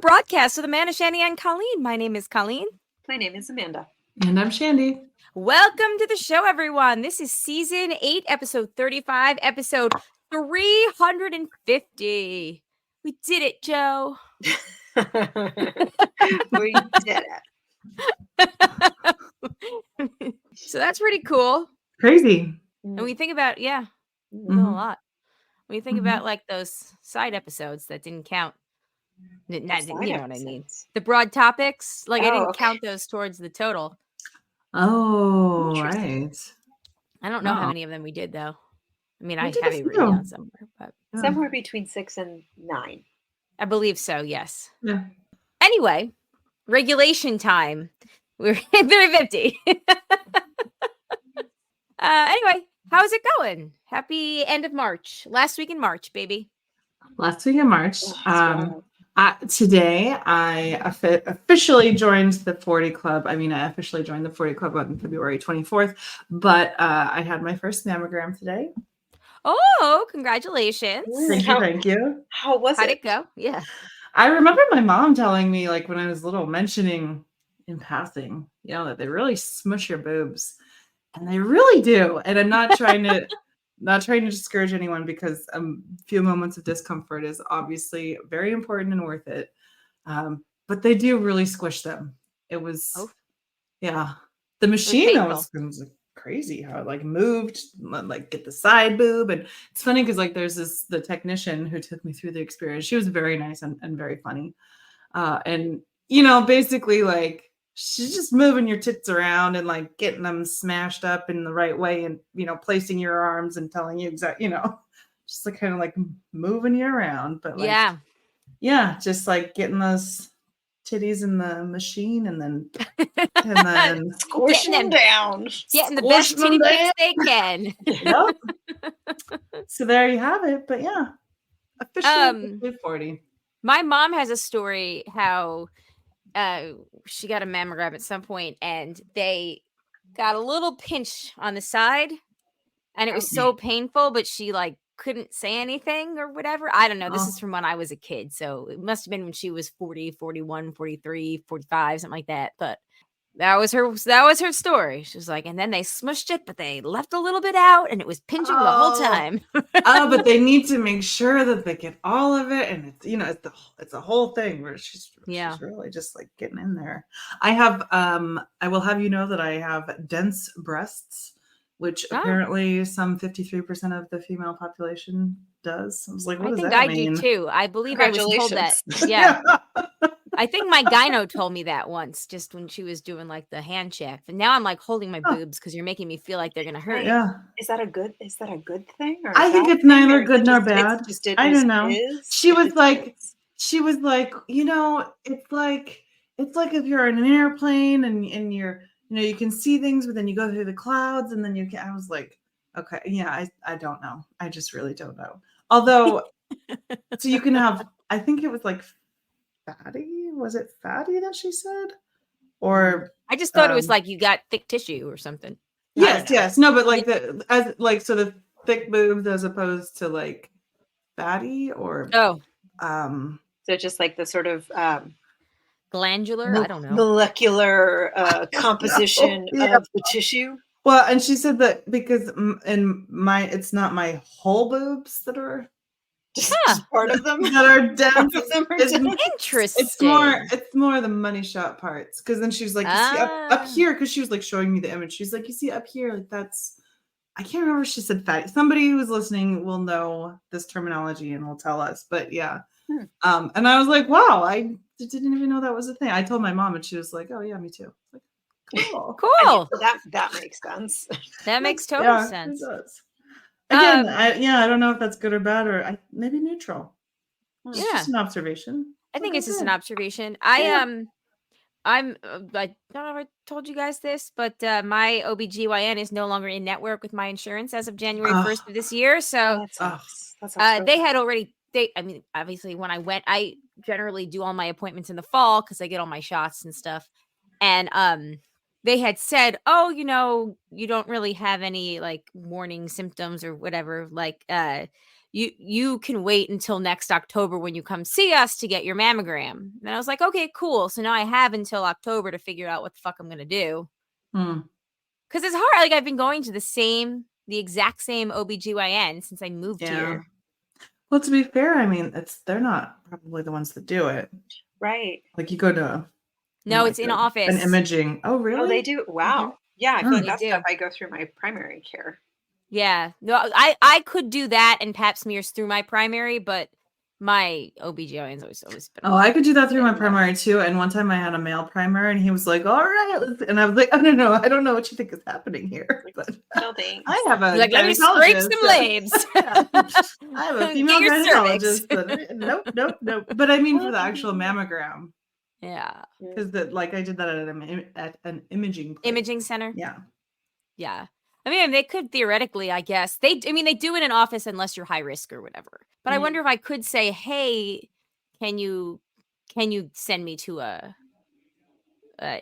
broadcast with Amanda, Shandy, and Colleen. My name is Colleen. My name is Amanda. And I'm Shandy. Welcome to the show, everyone. This is season 8, episode 35, episode 350. We did it, Joe. We did it. So that's pretty cool. Crazy. And we think about, we've done a lot. When you think about like those side episodes that didn't count. You know what I mean? The broad topics, like I didn't count those towards the total. Oh, right. I don't know how many of them we did, though. I mean, I did have a it written few. down somewhere, but somewhere between 6 and 9. I believe so. Yes. Yeah. Anyway, regulation time. We're at 350. Anyway, how's it going? Happy end of March. Last week in March, baby. Last week in March. Today, I officially joined the 40 Club. I mean, I officially joined the 40 Club on February 24th, but I had my first mammogram today. Oh, congratulations. Thank you. How was How'd it go? Yeah. I remember my mom telling me, like, when I was little, mentioning in passing, that they really smush your boobs. And they really do. And I'm not trying to discourage anyone, because a few moments of discomfort is obviously very important and worth it. But they do really squish them. It was, the machine was crazy how it like moved, like get the side boob. And it's funny because like there's the technician who took me through the experience. She was very nice and very funny. And, basically like, she's just moving your tits around and like getting them smashed up in the right way and, placing your arms and telling you exactly, just like kind of like moving you around. But like, just like getting those titties in the machine and then squishing them down. Getting the best titty pics they can. Yep. So there you have it. But yeah, officially 40. My mom has a story how she got a mammogram at some point and they got a little pinch on the side and it was so painful, but she like couldn't say anything or whatever. I don't know. This is from when I was a kid. So it must have been when she was 40, 41, 43, 45, something like that. But that was her story. She was like, and then they smushed it, but they left a little bit out and it was pinching the whole time. But they need to make sure that they get all of it. And it's, it's a whole thing where she's really just like getting in there. I have, I will have you know that I have dense breasts, which apparently some 53% of the female population does. I was like, what does that mean? I do too. I believe I was told that. Yeah. I think my gyno told me that once, just when she was doing like the hand check. And now I'm like holding my boobs because you're making me feel like they're gonna hurt. Yeah. Is that a good thing? Or I think it's neither good nor bad. I don't know. She was like, it's like if you're in an airplane and you're, you can see things, but then you go through the clouds and then I was like, okay, yeah, I don't know. I just really don't know. Although, so you can have, I think it was like fatty. Was it fatty that she said? Or I just thought it was like you got thick tissue or something. Yes. No, but like so the thick boobs as opposed to like fatty or so just like the sort of glandular, I don't know, molecular composition of the tissue. Well, and she said that because it's not my whole boobs that are just part of them that are dense. Interesting. It's more the money shot parts. Because then she was like, you see up here, because she was like showing me the image. She's like, you see up here, like that's. I can't remember if she said fatty. Somebody who's listening will know this terminology and will tell us. But yeah, and I was like, wow, I didn't even know that was a thing. I told my mom, and she was like, oh yeah, me too. Like, cool. That makes sense. That makes total sense. It does. Again, I don't know if that's good or bad or maybe neutral. It's just an observation. I think it's just an observation. I don't know if I told you guys this, but my OBGYN is no longer in network with my insurance as of January 1st of this year. So they had already, obviously when I went, I generally do all my appointments in the fall because I get all my shots and stuff. And they had said, oh, you don't really have any like warning symptoms or whatever. Like you can wait until next October when you come see us to get your mammogram. And I was like, okay, cool. So now I have until October to figure out what the fuck I'm going to do. Because it's hard. Like, I've been going to the exact same OBGYN since I moved here. Well, to be fair, I mean, they're not probably the ones that do it. Right. Like, you go to... No, it's in office. An imaging. Oh, really? Oh, they do? Wow. Yeah, I feel like They that's do. stuff I go through my primary care. Yeah. No, I could do that and pap smears through my primary, but my OBGYN's always been. Oh, I could do that through my primary too. And one time I had a male primary and he was like, all right. And I was like, oh, no, I don't know what you think is happening here. But No thanks. I have a like, let me scrape some labes. I have a female gynecologist. But nope. But I mean for the actual mammogram. Yeah. Because like I did that at an imaging place. Imaging center? Yeah. Yeah. I mean, they could theoretically, I guess. They do it in office unless you're high risk or whatever. But I wonder if I could say, hey, can you send me to a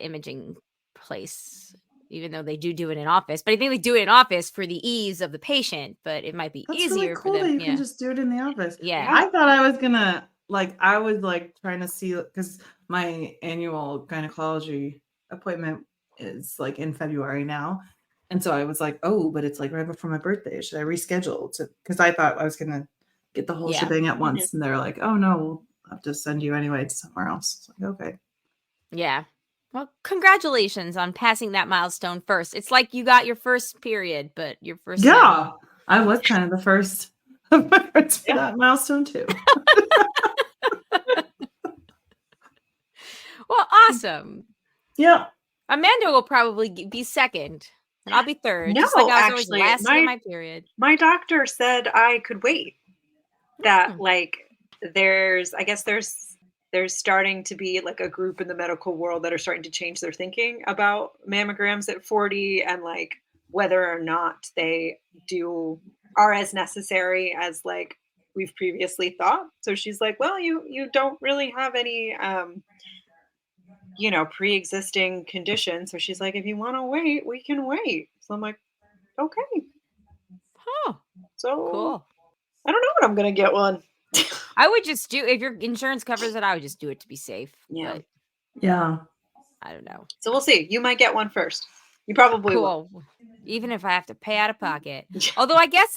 imaging place, even though they do it in office. But I think they do it in office for the ease of the patient, but it might be That's easier really cool for them. that you can just do it in the office. Yeah. I thought I was gonna I was trying to see, because my annual gynecology appointment is in February now. And so I was like, oh, but it's right before my birthday. Should I reschedule? Because I thought I was gonna get the whole shebang at once. And they're like, oh no, we'll have to send you anyway to somewhere else. It's like, okay. Yeah. Well, congratulations on passing that milestone first. It's like you got your first period, but your first. Yeah. I was kind of the first of my friends for that milestone too. Well, awesome. Yeah. Amanda will probably be second, and I'll be third. No, just like I was actually, always last in my period. My doctor said I could wait. That there's starting to be a group in the medical world that are starting to change their thinking about mammograms at 40 and whether or not they are as necessary as we've previously thought. So she's like, well, you don't really have any pre-existing conditions. So she's like, if you want to wait, we can wait. So I'm like, okay. Huh. So cool. I don't know when I'm gonna get one. I would just if your insurance covers it, I would just do it to be safe. Yeah. But yeah. I don't know. So we'll see. You might get one first. You probably will. Even if I have to pay out of pocket. Although I guess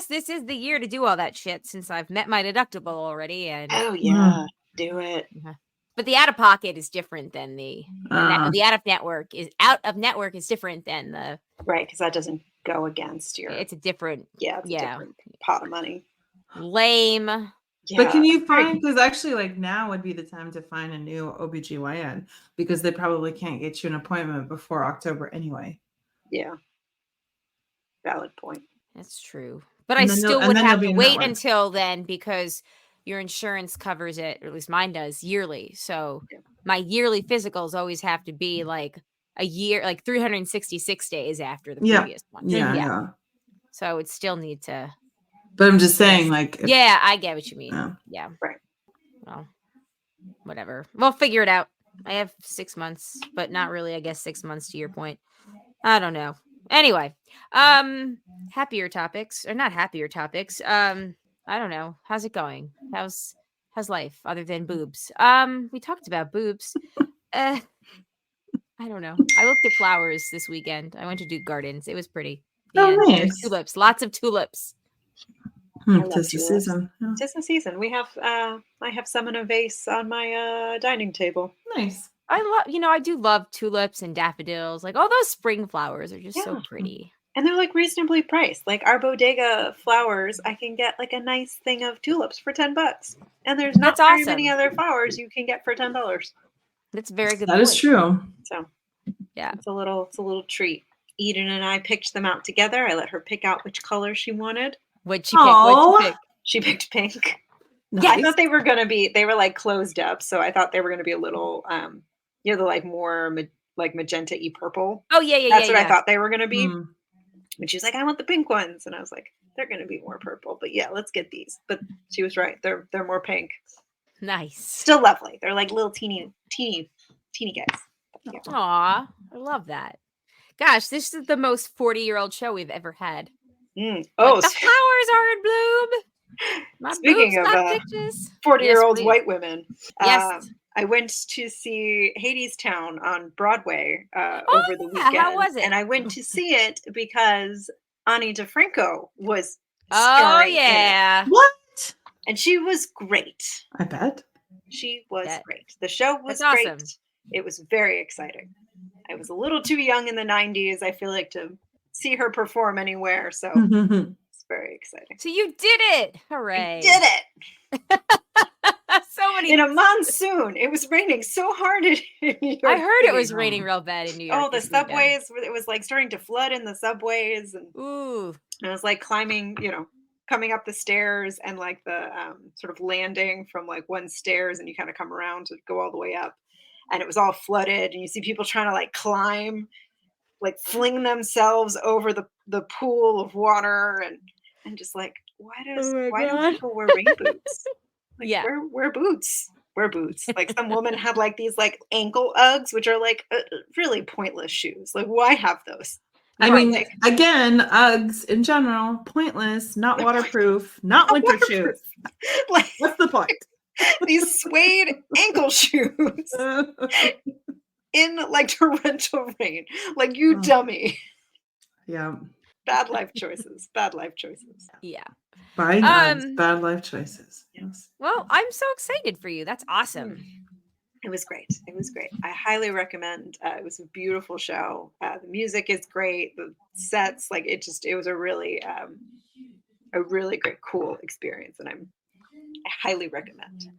this is the year to do all that shit since I've met my deductible already. And oh yeah, do it. But the out of pocket is different than the out of network is different than the right, because that doesn't go against your. It's a different a different pot of money. Lame. Yeah. But can you find, because actually now would be the time to find a new OBGYN because they probably can't get you an appointment before October anyway. Yeah. Valid point. That's true. But I still would have to wait until then because your insurance covers it, or at least mine does, yearly. So my yearly physicals always have to be a year, 366 days after the previous one. Yeah. So I would still need to. But I'm just saying, yeah, I get what you mean. Yeah. Right. Well, whatever. We'll figure it out. I have 6 months, but not really, I guess 6 months to your point. I don't know. Anyway, happier topics, or not happier topics. I don't know. How's it going? How's life other than boobs? We talked about boobs. I don't know. I looked at flowers this weekend. I went to Duke Gardens. It was pretty. Nice. Tulips. Lots of tulips. Tis the season. Tis the season. We have I have some in a vase on my dining table. Nice. I do love tulips and daffodils. All those spring flowers are just so pretty. And they're reasonably priced. Our bodega flowers, I can get a nice thing of tulips for $10. And there's not very many other flowers you can get for $10. That's very good. That is true. So yeah. It's a little treat. Eden and I picked them out together. I let her pick out which color she wanted. What'd she pick? She picked pink. Yeah, I thought they were closed up, so I thought they were gonna be a little the more magenta-y purple. Oh yeah. That's what I thought they were gonna be. And she was like, I want the pink ones, and I was like, they're gonna be more purple, but yeah, let's get these. But she was right; they're more pink. Nice. Still lovely. They're little teeny guys. Yeah. Aw, I love that. Gosh, this is the most 40-year-old show we've ever had. Oh, the flowers are in bloom. My Speaking boobs of got pictures. 40-year-old Yes, white women, yes. I went to see Hadestown on Broadway Oh over the yeah, how weekend, was it? and I went to see it because Ani DeFranco was Oh starring in it, yeah. What? and she was great. I bet. She was That- great. The show was That's awesome. great. It was very exciting. I was a little too young in the 90s, I feel like, to see her perform anywhere, so it's very exciting. So you did it! I Hooray! did it! So many. In a monsoon. It was raining so hard in New York I heard it City. was raining real bad in New York. Oh, the this weekend. subways, it was like starting to flood in the subways, and Ooh. it was like climbing, coming up the stairs, and like the sort of landing from like one stairs, and you kind of come around to go all the way up, and it was all flooded, and you see people trying to like climb, like fling themselves over the pool of water, and just like, why do people wear rain boots? Like, Yeah. wear boots. Wear boots. Like, some woman had like these like ankle Uggs, which are like really pointless shoes. Like, why have those? I Or, mean, like, again, Uggs in general, pointless, not waterproof, not winter waterproof. shoes. Like, What's the point? these suede ankle shoes in like torrential rain. Like, you Oh. dummy. Yeah. Bad life choices. Bad life choices. Yeah. Buying Uggs, bad life choices. Yes. Well, I'm so excited for you. That's awesome. It was great. It was great. I highly recommend. It was a beautiful show. The music is great. The sets, like, it was a really great, cool experience, and I highly recommend.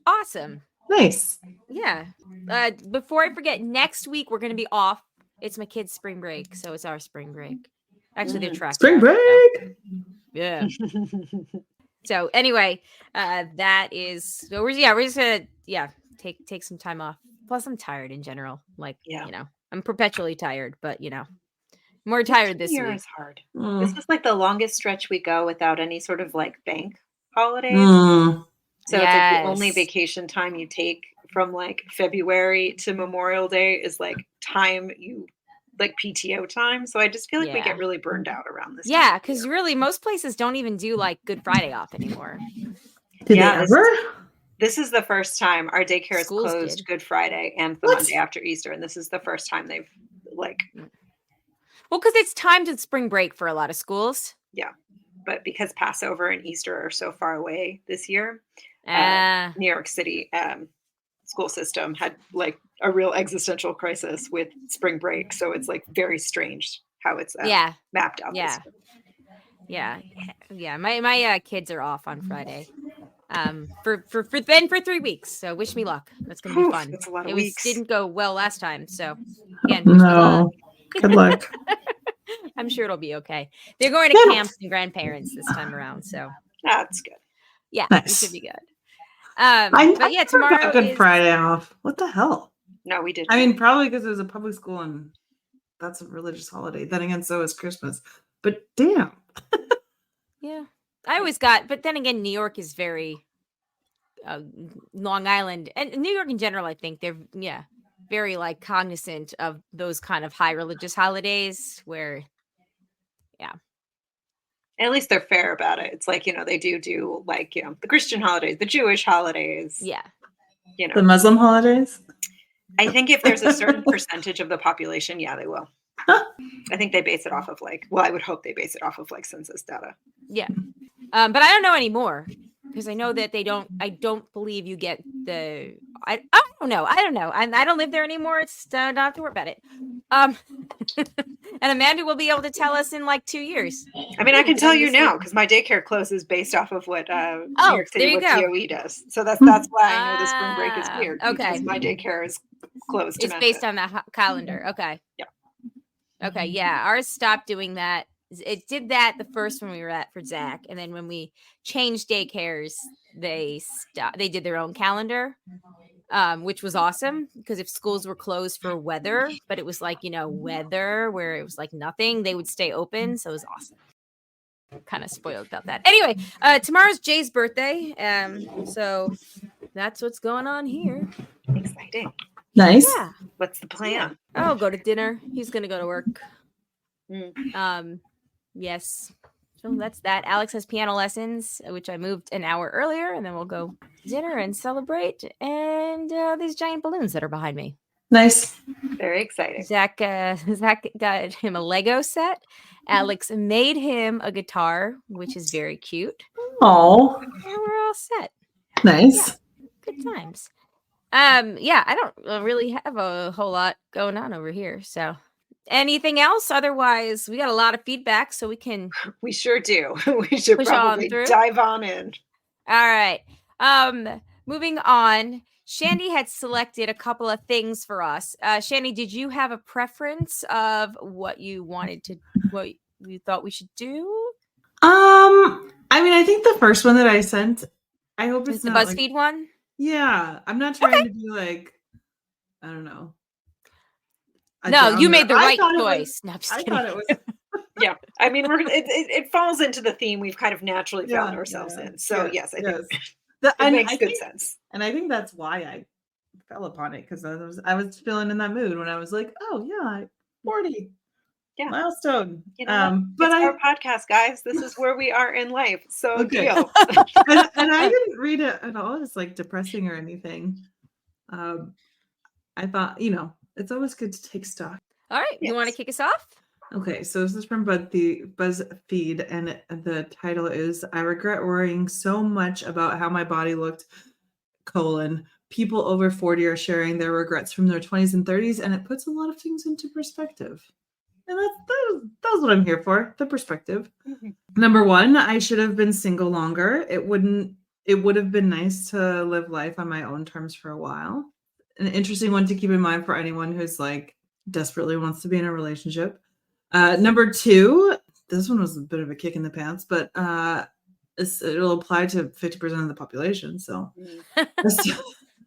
Awesome. Nice. Yeah. Before I forget, next week we're gonna be off. It's my kids' spring break, so it's our spring break. Actually, they're track. Spring break. So, yeah. So anyway, that is so we're just gonna take some time off. Plus, I'm tired in general. Like, I'm perpetually tired, but more tired this year week. is hard. This is like the longest stretch we go without any sort of like bank holidays. So it's like the only vacation time you take from like February to Memorial Day is like time you like PTO time. So I just feel like we get really burned out around this. Yeah, because really most places don't even do like Good Friday off anymore. Did they ever? This is the first time our daycare is closed Good Friday and the Monday after Easter, and this is the first time they've like. Well, because it's time to spring break for a lot of schools. Yeah, but because Passover and Easter are so far away this year, New York City school system had like a real existential crisis with spring break. So it's like very strange how it's mapped out. Yeah. My kids are off on Friday. For 3 weeks. So wish me luck. That's gonna be fun. That's a lot of weeks. Didn't go well last time. So again, good luck. I'm sure it'll be okay. They're going to camps and grandparents this time around. So that's good. Yeah, nice. It should be good. But yeah, tomorrow Good Friday off. What the hell? No, we didn't. I mean, probably because it was a public school and that's a religious holiday. Then again, so is Christmas. But damn. Yeah, I always got. But then again, New York is very Long Island and New York in general. I think they're very like cognizant of those kind of high religious holidays where. At least they're fair about it. It's like, they do like, the Christian holidays, the Jewish holidays. Yeah. The Muslim holidays. I think if there's a certain percentage of the population, they will. I think they base it off of I would hope they base it off of like census data. Yeah. But I don't know anymore because I know that I don't believe you get I don't know. I don't live there anymore. It's don't have to worry about it. And Amanda will be able to tell us in like 2 years. I mean, I can tell you now because my daycare closes based off of what New York City DOE does. So that's why I know the spring break is weird. Okay. Because my daycare is closed. It's based on the calendar. Okay. Yeah. Okay. Yeah. Ours stopped doing that. It did that the first one we were at for Zach, and then when we changed daycares, they did their own calendar, which was awesome because if schools were closed for weather, but it was like weather where it was like nothing, they would stay open, so it was awesome. Kind of spoiled about that. Anyway, tomorrow's Jay's birthday, so that's what's going on here. Exciting. Nice. Yeah. What's the plan? I'll go to dinner. He's gonna go to work. Yes. So that's that. Alex has piano lessons, which I moved an hour earlier, and then we'll go dinner and celebrate. And these giant balloons that are behind me. Nice. Very exciting. Zach got him a Lego set. Alex made him a guitar, which is very cute. Oh, And we're all set. nice. Good times. I don't really have a whole lot going on over here. So anything else? Otherwise, we got a lot of feedback, so we can We sure do. We should push on probably through. dive on in. All right. Moving on. Shandy had selected a couple of things for us. Shandy, did you have a preference of what you thought we should do? I mean, I think the first one that I sent, I hope it's The not BuzzFeed one? Yeah, I'm not trying to be like, I don't know. No, you made the right choice. choice. No, I'm just kidding. Thought it was. Yeah, I mean, it falls into the theme we've kind of naturally found ourselves in. So yes, I think it makes good sense. And I think that's why I fell upon it, because I was feeling in that mood when I was like, oh yeah, 40. Yeah, milestone. You know, but it's our podcast, guys. This is where we are in life. So okay. deal. and I didn't read it at all as like depressing or anything. I thought, it's always good to take stock. All right, you want to kick us off? Okay, so this is from BuzzFeed, and the title is, I regret worrying so much about how my body looked, people over 40 are sharing their regrets from their 20s and 30s, and it puts a lot of things into perspective. And that's what I'm here for, the perspective. Mm-hmm. Number one, I should have been single longer. It would have been nice to live life on my own terms for a while. An interesting one to keep in mind for anyone who's like desperately wants to be in a relationship. Number two, this one was a bit of a kick in the pants, but it'll apply to 50% of the population. So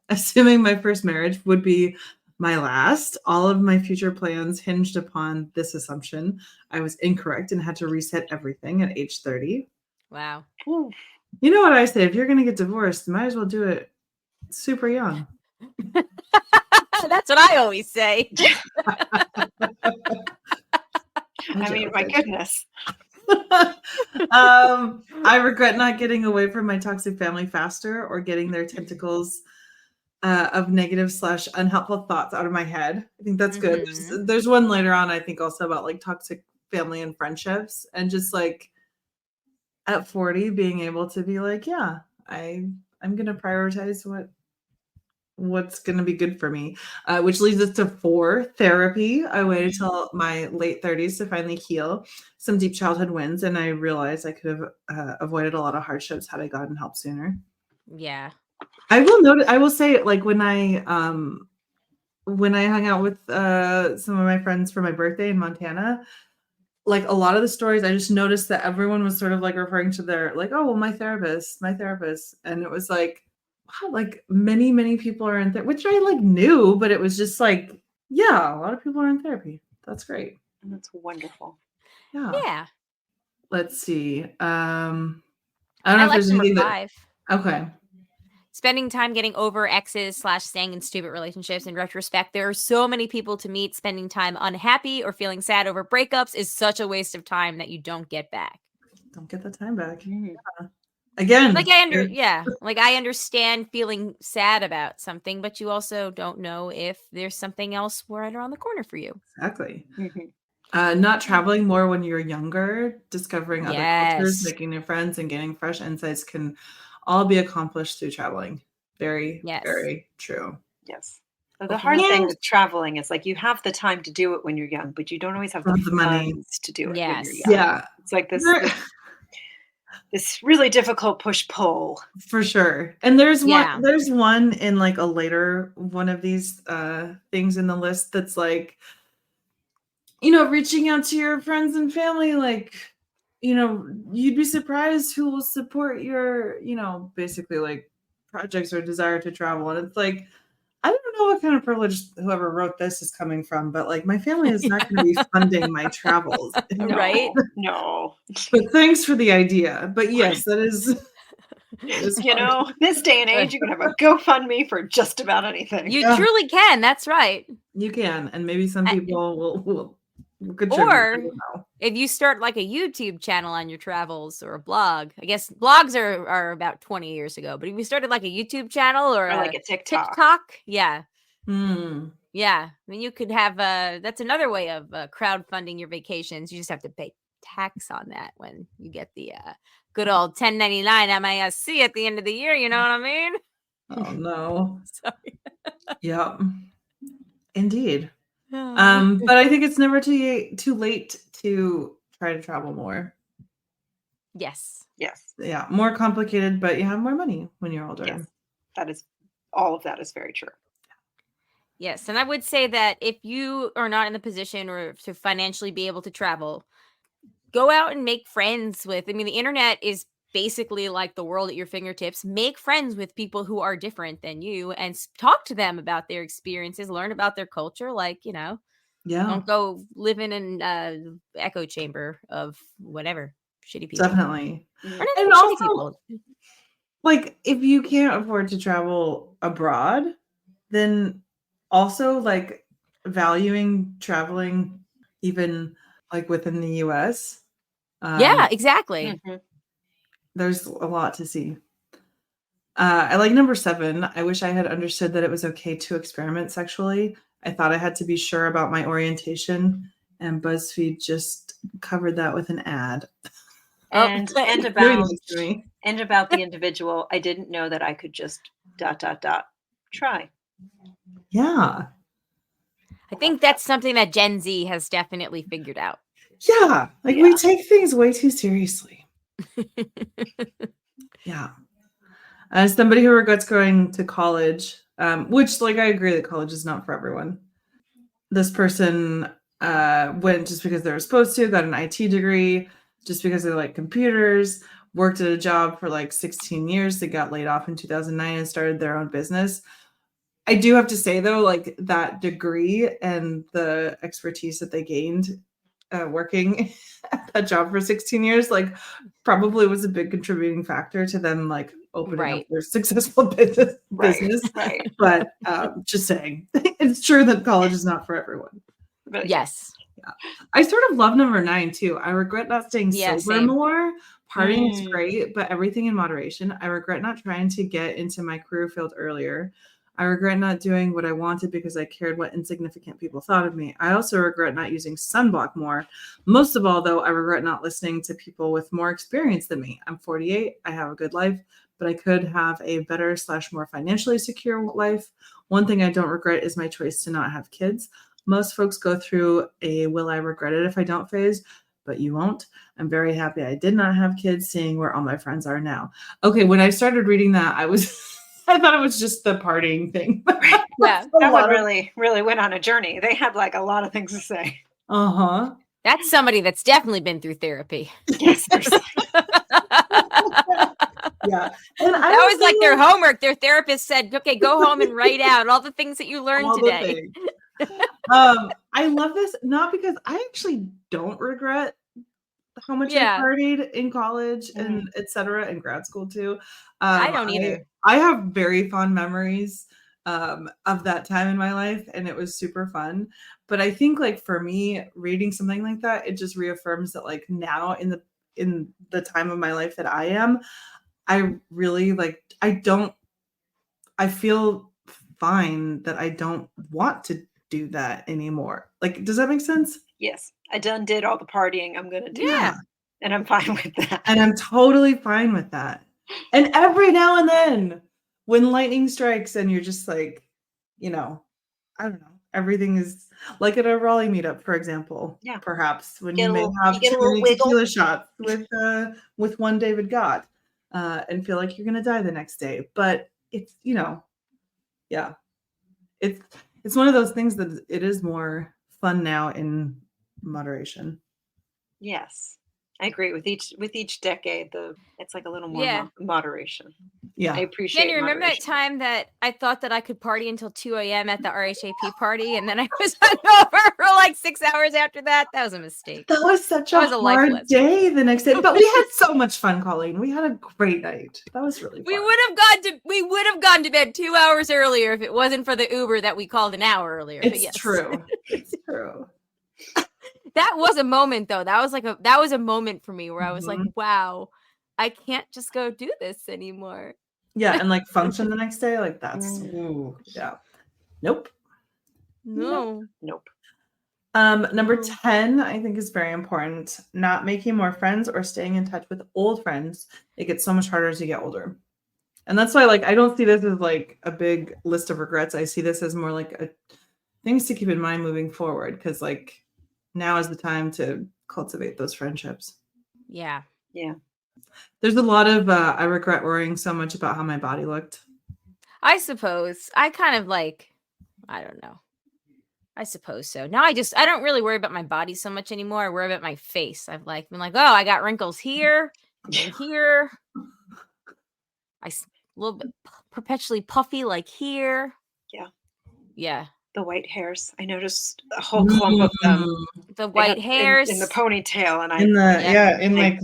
assuming my first marriage would be my last, all of my future plans hinged upon this assumption. I was incorrect and had to reset everything at age 30. Wow. Ooh. You know what I say? If you're going to get divorced, might as well do it super young. That's what I always say. I mean, my goodness. I regret not getting away from my toxic family faster or getting their tentacles of negative / unhelpful thoughts out of my head. I think that's good. There's one later on, I think, also about like toxic family and friendships, and just like at 40 being able to be like, yeah, I'm going to prioritize what's going to be good for me, which leads us to 4, therapy. I waited till my late 30s to finally heal some deep childhood wounds, and I realized I could have avoided a lot of hardships had I gotten help sooner. Yeah. I will say, like, when I hung out with some of my friends for my birthday in Montana, like a lot of the stories, I just noticed that everyone was sort of like referring to their like, oh, well, my therapist. And it was like, wow, like many people are in therapy, which I like knew, but it was just like, yeah, a lot of people are in therapy. That's great. And that's wonderful. Yeah. Let's see. I don't know if there's anything 5. Okay. Spending time getting over exes / staying in stupid relationships. In retrospect, there are so many people to meet. Spending time unhappy or feeling sad over breakups is such a waste of time that you don't get back. Don't get the time back. Mm-hmm. Yeah. Again, like I understand feeling sad about something, but you also don't know if there's something else right around the corner for you. Exactly. Mm-hmm. Not traveling more when you're younger, discovering other cultures, making new friends, and getting fresh insights can all be accomplished through traveling. Very, very true. Yes. So the hard thing with traveling is like you have the time to do it when you're young, but you don't always have the money to do it when you're young. Yeah. It's like this really difficult push-pull. For sure. And there's one in like a later one of these things in the list that's like, reaching out to your friends and family, like, you'd be surprised who will support your, basically like projects or desire to travel. And it's like, I don't know what kind of privilege whoever wrote this is coming from, but like my family is not going to be funding my travels. Right? No. But thanks for the idea. But yes, that is. This day and age, you can have a GoFundMe for just about anything. You truly can. That's right. You can. And maybe some people will contribute. I Or don't know. if you start like a YouTube channel on your travels or a blog, I guess blogs are about 20 years ago, but if you started like a YouTube channel or Or a like a TikTok. yeah. Hmm. Yeah. I mean, you could have that's another way of crowdfunding your vacations. You just have to pay tax on that when you get the good old 1099 MISC at the end of the year. You know what I mean? Oh no. Sorry. Yep. Indeed. But I think it's never too late to try to travel more. Yes. Yes. Yeah, more complicated, but you have more money when you're older. Yes. That is, all of that is very true. Yes, and I would say that if you are not in the position or to financially be able to travel, go out and make friends with. I mean, the internet is basically like the world at your fingertips. Make friends with people who are different than you and talk to them about their experiences, learn about their culture. Like, Yeah. don't go live in an echo chamber of whatever shitty people. Definitely. Or not And even shitty also, people. like, if you can't afford to travel abroad, then also like valuing traveling even like within the US. Yeah, exactly. Mhm. There's a lot to see. I like number 7. I wish I had understood that it was okay to experiment sexually. I thought I had to be sure about my orientation, and BuzzFeed just covered that with an ad. And Doing about this to me. the individual, I didn't know that I could just ... try. Yeah. I think that's something that Gen Z has definitely figured out. Yeah. Like we take things way too seriously. Yeah. As somebody who regrets going to college, which like I agree that college is not for everyone. This person went just because they were supposed to, got an IT degree, just because they like computers, worked at a job for like 16 years. They got laid off in 2009 and started their own business. I do have to say though, like that degree and the expertise that they gained working at that job for 16 years, like probably was a big contributing factor to them like opening up their successful business. Right. But just saying, it's true that college is not for everyone. But yes. Yeah. I sort of love number 9 too. I regret not staying sober same. more. Partying is great, but everything in moderation. I regret not trying to get into my career field earlier. I regret not doing what I wanted because I cared what insignificant people thought of me. I also regret not using sunblock more. Most of all, though, I regret not listening to people with more experience than me. I'm 48. I have a good life, but I could have a better / more financially secure life. One thing I don't regret is my choice to not have kids. Most folks go through a will I regret it if I don't phase, but you won't. I'm very happy I did not have kids, seeing where all my friends are now. Okay, when I started reading that, I thought it was just the partying thing. Yeah. That one really went on a journey. They had like a lot of things to say. Uh-huh. That's somebody that's definitely been through therapy. Yes, seriously. Yeah. And that was like their homework. Their therapist said, okay, go home and write out all the things that you learned today. I love this, not because I actually don't regret how much I partied in college and etc. in grad school too. I don't either. I have very fond memories of that time in my life, and it was super fun. But I think like for me, reading something like that, it just reaffirms that like now in the time of my life that I am, I really like I feel fine that I don't want to do that anymore. Like, does that make sense? Yes. I did all the partying I'm going to do. Yeah. And I'm fine with that. And I'm totally fine with that. And every now and then when lightning strikes and you're just like, I don't know, everything is like at a Raleigh meetup, for example. Yeah. Perhaps when you may have too many tequila shots with one David Gott and feel like you're going to die the next day. But it's, yeah. It's one of those things that it is more fun now in moderation. Yes, I agree. With each decade, it's like a little more moderation. Yeah, I appreciate. Can you remember that time that I thought that I could party until 2 a.m. at the RHAP party, and then I was hungover for like 6 hours after that? That was a mistake. That was such a hard day the next day, but we had so much fun, Colleen. We had a great night. That was really fun. We would have gone to bed 2 hours earlier if it wasn't for the Uber that we called an hour earlier. It's true. It's true. That was a moment though. That was a moment for me where I was like, Mhm. wow, I can't just go do this anymore. Yeah, and like function the next day, like that's Mm. ooh, yeah. Nope. No. Nope. Number No. 10, I think is very important. Not making more friends or staying in touch with old friends. It gets so much harder as you get older. And that's why like I don't see this as like a big list of regrets. I see this as more like a things to keep in mind moving forward because like now is the time to cultivate those friendships. Yeah. Yeah. There's a lot of I regret worrying so much about how my body looked. I suppose. I kind of like, I don't know. I suppose so. Now I don't really worry about my body so much anymore. I worry about my face. I've like been like, oh, I got wrinkles here and here. A little bit perpetually puffy like here. Yeah. Yeah. The white hairs. I noticed a whole clump of them. The white hairs in the ponytail, and In the Yeah. in I- like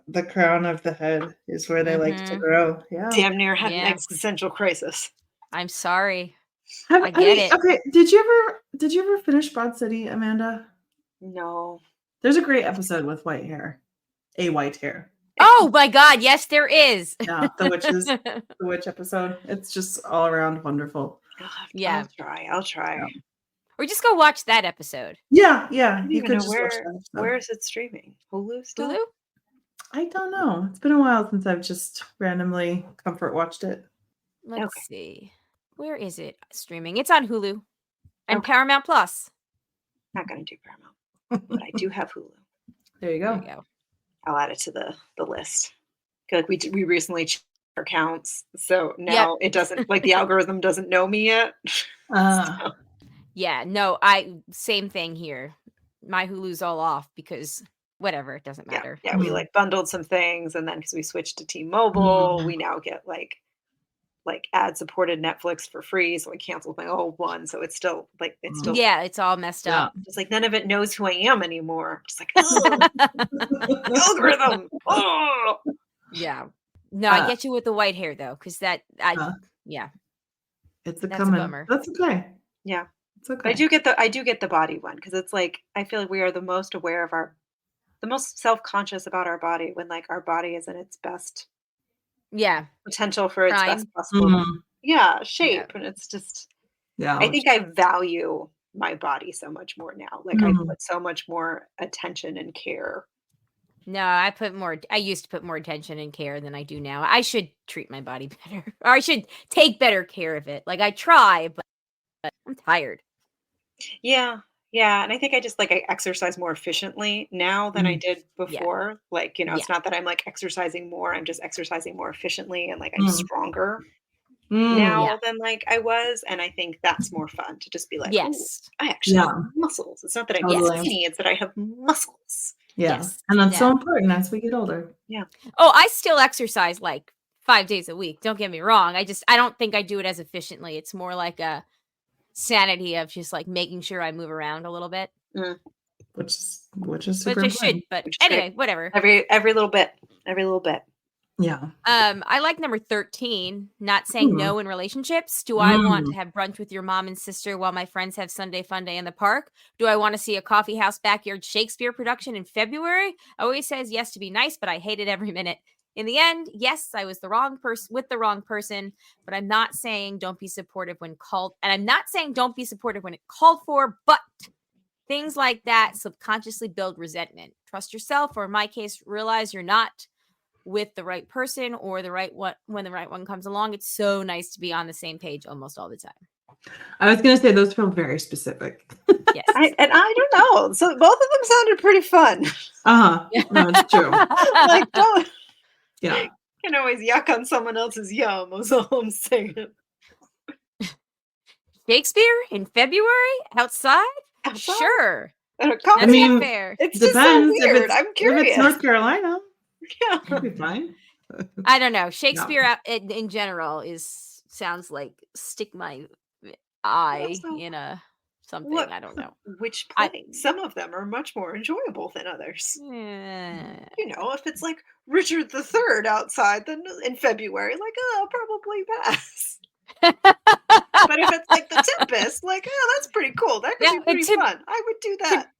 the crown of the head is where they like to grow. Yeah. damn near had an Yeah. existential crisis. I'm sorry. I get it. Okay, did you ever finish Broad City, Amanda? No. There's a great episode with white hair. A white hair. Oh my god, yes there is. Yeah, the witch episode. It's just all around wonderful. Yeah. I'll try. Yeah. Or just go watch that episode. Yeah, I don't you even could know just watch that episode. where is it streaming? Hulu still? Hulu? I don't know. It's been a while since I've just randomly comfort watched it. Let's see. Where is it streaming? It's on Hulu and Okay. Paramount Plus. Not gonna do Paramount, but I do have Hulu. There you go. There you go. I'll add it to the list. I feel like we recently changed our accounts, so now it doesn't like the algorithm doesn't know me yet. So, Yeah, no, same thing here. My Hulu's all off because whatever, it doesn't matter. yeah, we like bundled some things, and then because we switched to T-Mobile, we now get like ad supported Netflix for free. So I canceled my old one, so it's still Yeah, it's all messed up. just like none of it knows who I am anymore. Just like algorithm. Oh. Yeah. No, I get you with the white hair though, because yeah. It's That's coming. a bummer. That's okay. Yeah. It's okay. But I do get the body one because it's like I feel like we are the most aware of the most self-conscious about our body when like our body is in its best potential for its best possible shape. And it's just I think I value my body so much more now. Like I put so much more attention and care. No, I used to put more attention and care than I do now. I should treat my body better. Or I should take better care of it. Like I try, but I'm tired. Yeah. Yeah. And I think I just like I exercise more efficiently now than I did before. Like, it's not that I'm like exercising more, I'm just exercising more efficiently and like I'm stronger now than like I was. And I think that's more fun to just be like, yes, I actually have muscles. It's not that I'm skinny, it's that I have muscles. Yeah. Yes. And that's so important as we get older. Yeah. Oh, I still exercise like 5 days a week. Don't get me wrong. I don't think I do it as efficiently. It's more like a sanity of just like making sure I move around a little bit. Which is super Which I should, but anyway, whatever. Every little bit. Every little bit. Yeah. I like number 13, not saying no in relationships. Do I want to have brunch with your mom and sister while my friends have Sunday fun day in the park? Do I want to see a coffee house backyard Shakespeare production in February? Always says yes to be nice, but I hate it every minute. In the end, yes, I was the wrong person with the wrong person, but I'm not saying don't be supportive when called, and I'm not saying don't be supportive when it called for, but things like that subconsciously build resentment. Trust yourself, or in my case, realize you're not with the right person or the right one when the right one comes along. It's so nice to be on the same page almost all the time. I was going to say those feel very specific. Yes. I don't know. So both of them sounded pretty fun. No, it's true. Like, don't. Yeah. You can always yuck on someone else's yum. That's all I'm saying. Shakespeare in February outside? Sure. I mean, fair. It's depends. just so weird. I'm curious. If it's North Carolina, yeah, it'll be fine. I don't know. Shakespeare in general sounds like stick my eye in a something. I don't know. Which play? Some of them are much more enjoyable than others. If it's like Richard III outside, then in February, like, I'll probably pass. But if it's like The Tempest, like, that's pretty cool. That could be pretty fun. I would do that.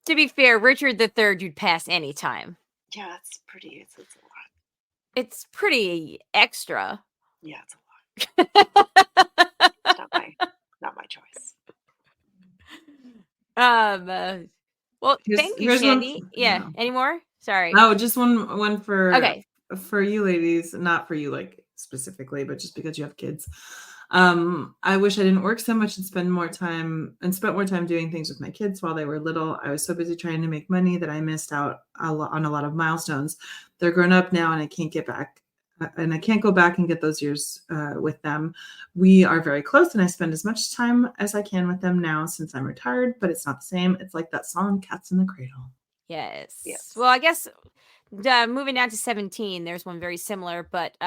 To be fair, Richard III, you'd pass any time. Yeah, that's pretty. It's a lot. It's pretty extra. Yeah, it's a lot. It's not my choice. Well, thank you, here's one- Shandy. Yeah. no. Any more? Sorry. Oh, just one for Okay. for you ladies, not for you like specifically, but just because you have kids. I wish I didn't work so much and spent more time doing things with my kids while they were little. I was so busy trying to make money that I missed out on a lot of milestones. They're grown up now, and I can't get back. And I can't go back and get those years with them. We are very close, and I spend as much time as I can with them now since I'm retired, but it's not the same. It's like that song, Cats in the Cradle. Yes. Yes. Well, I guess moving down to 17, there's one very similar, but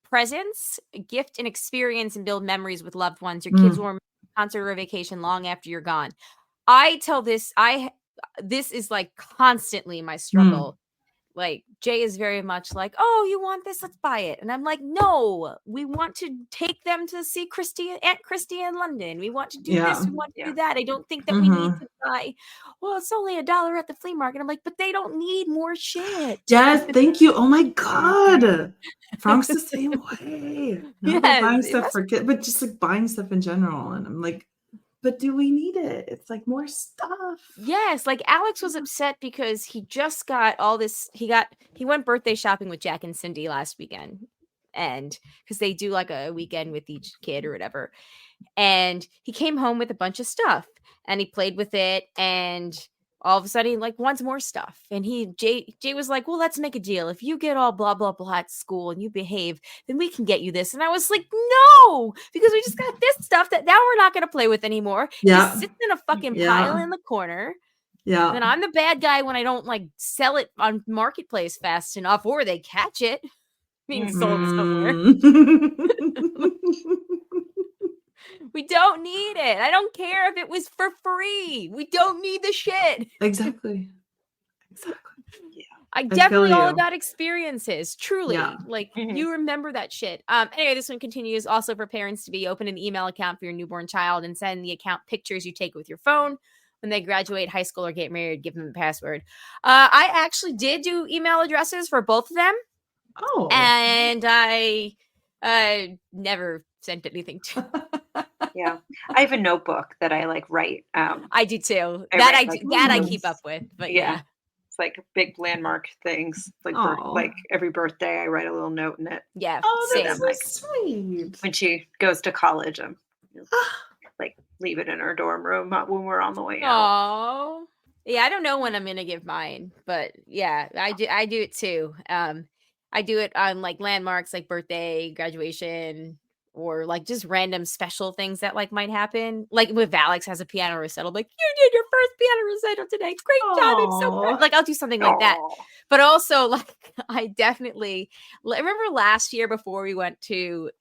presents, gift and experience and build memories with loved ones. Your kids will remember a concert or a vacation long after you're gone. I tell this is like constantly my struggle. Like Jay is very much like, oh, you want this? Let's buy it. And I'm like, no, we want to take them to see Aunt Christy in London. We want to do this. We want to do that. I don't think that we need to buy, well, it's only $1 at the flea market. I'm like, but they don't need more shit. Yes, thank you. Oh my God. Frank's the same way. Not buying stuff for kids, but just like buying stuff in general. And I'm like, but do we need it? It's like more stuff. Yes, like Alex was upset because he just got all this. He went birthday shopping with Jack and Cindy last weekend, and because they do like a weekend with each kid or whatever. And he came home with a bunch of stuff, and he played with it, and all of a sudden he like wants more stuff. And Jay was like, well, let's make a deal. If you get all blah blah blah at school and you behave, then we can get you this. And I was like, no, because we just got this stuff that now we're not going to play with anymore. Yeah. It just sits in a fucking pile in the corner. Yeah. And I'm the bad guy when I don't like sell it on Marketplace fast enough, or they catch it being sold somewhere. We don't need it. I don't care if it was for free. We don't need the shit. Exactly. Yeah. I definitely all about experiences. Truly. Yeah. Like you remember that shit. Anyway, this one continues also for parents to be open an email account for your newborn child and send the account pictures you take with your phone. When they graduate high school or get married, give them the password. I actually did do email addresses for both of them. Oh. And I never sent anything to Yeah, I have a notebook that I like write. I do too. I keep up with, but yeah, it's like big landmark things. Like every birthday, I write a little note in it. Yeah, that's so sweet. When she goes to college, I'm like leave it in her dorm room when we're on the way out. Oh, yeah. I don't know when I'm gonna give mine, but yeah, I do it too. I do it on like landmarks, like birthday, graduation. Or like just random special things that like might happen. Like with Alex has a piano recital, like you did your first piano recital today. Great job. I'm so proud. Like I'll do something like that. But also like I definitely remember last year before we went to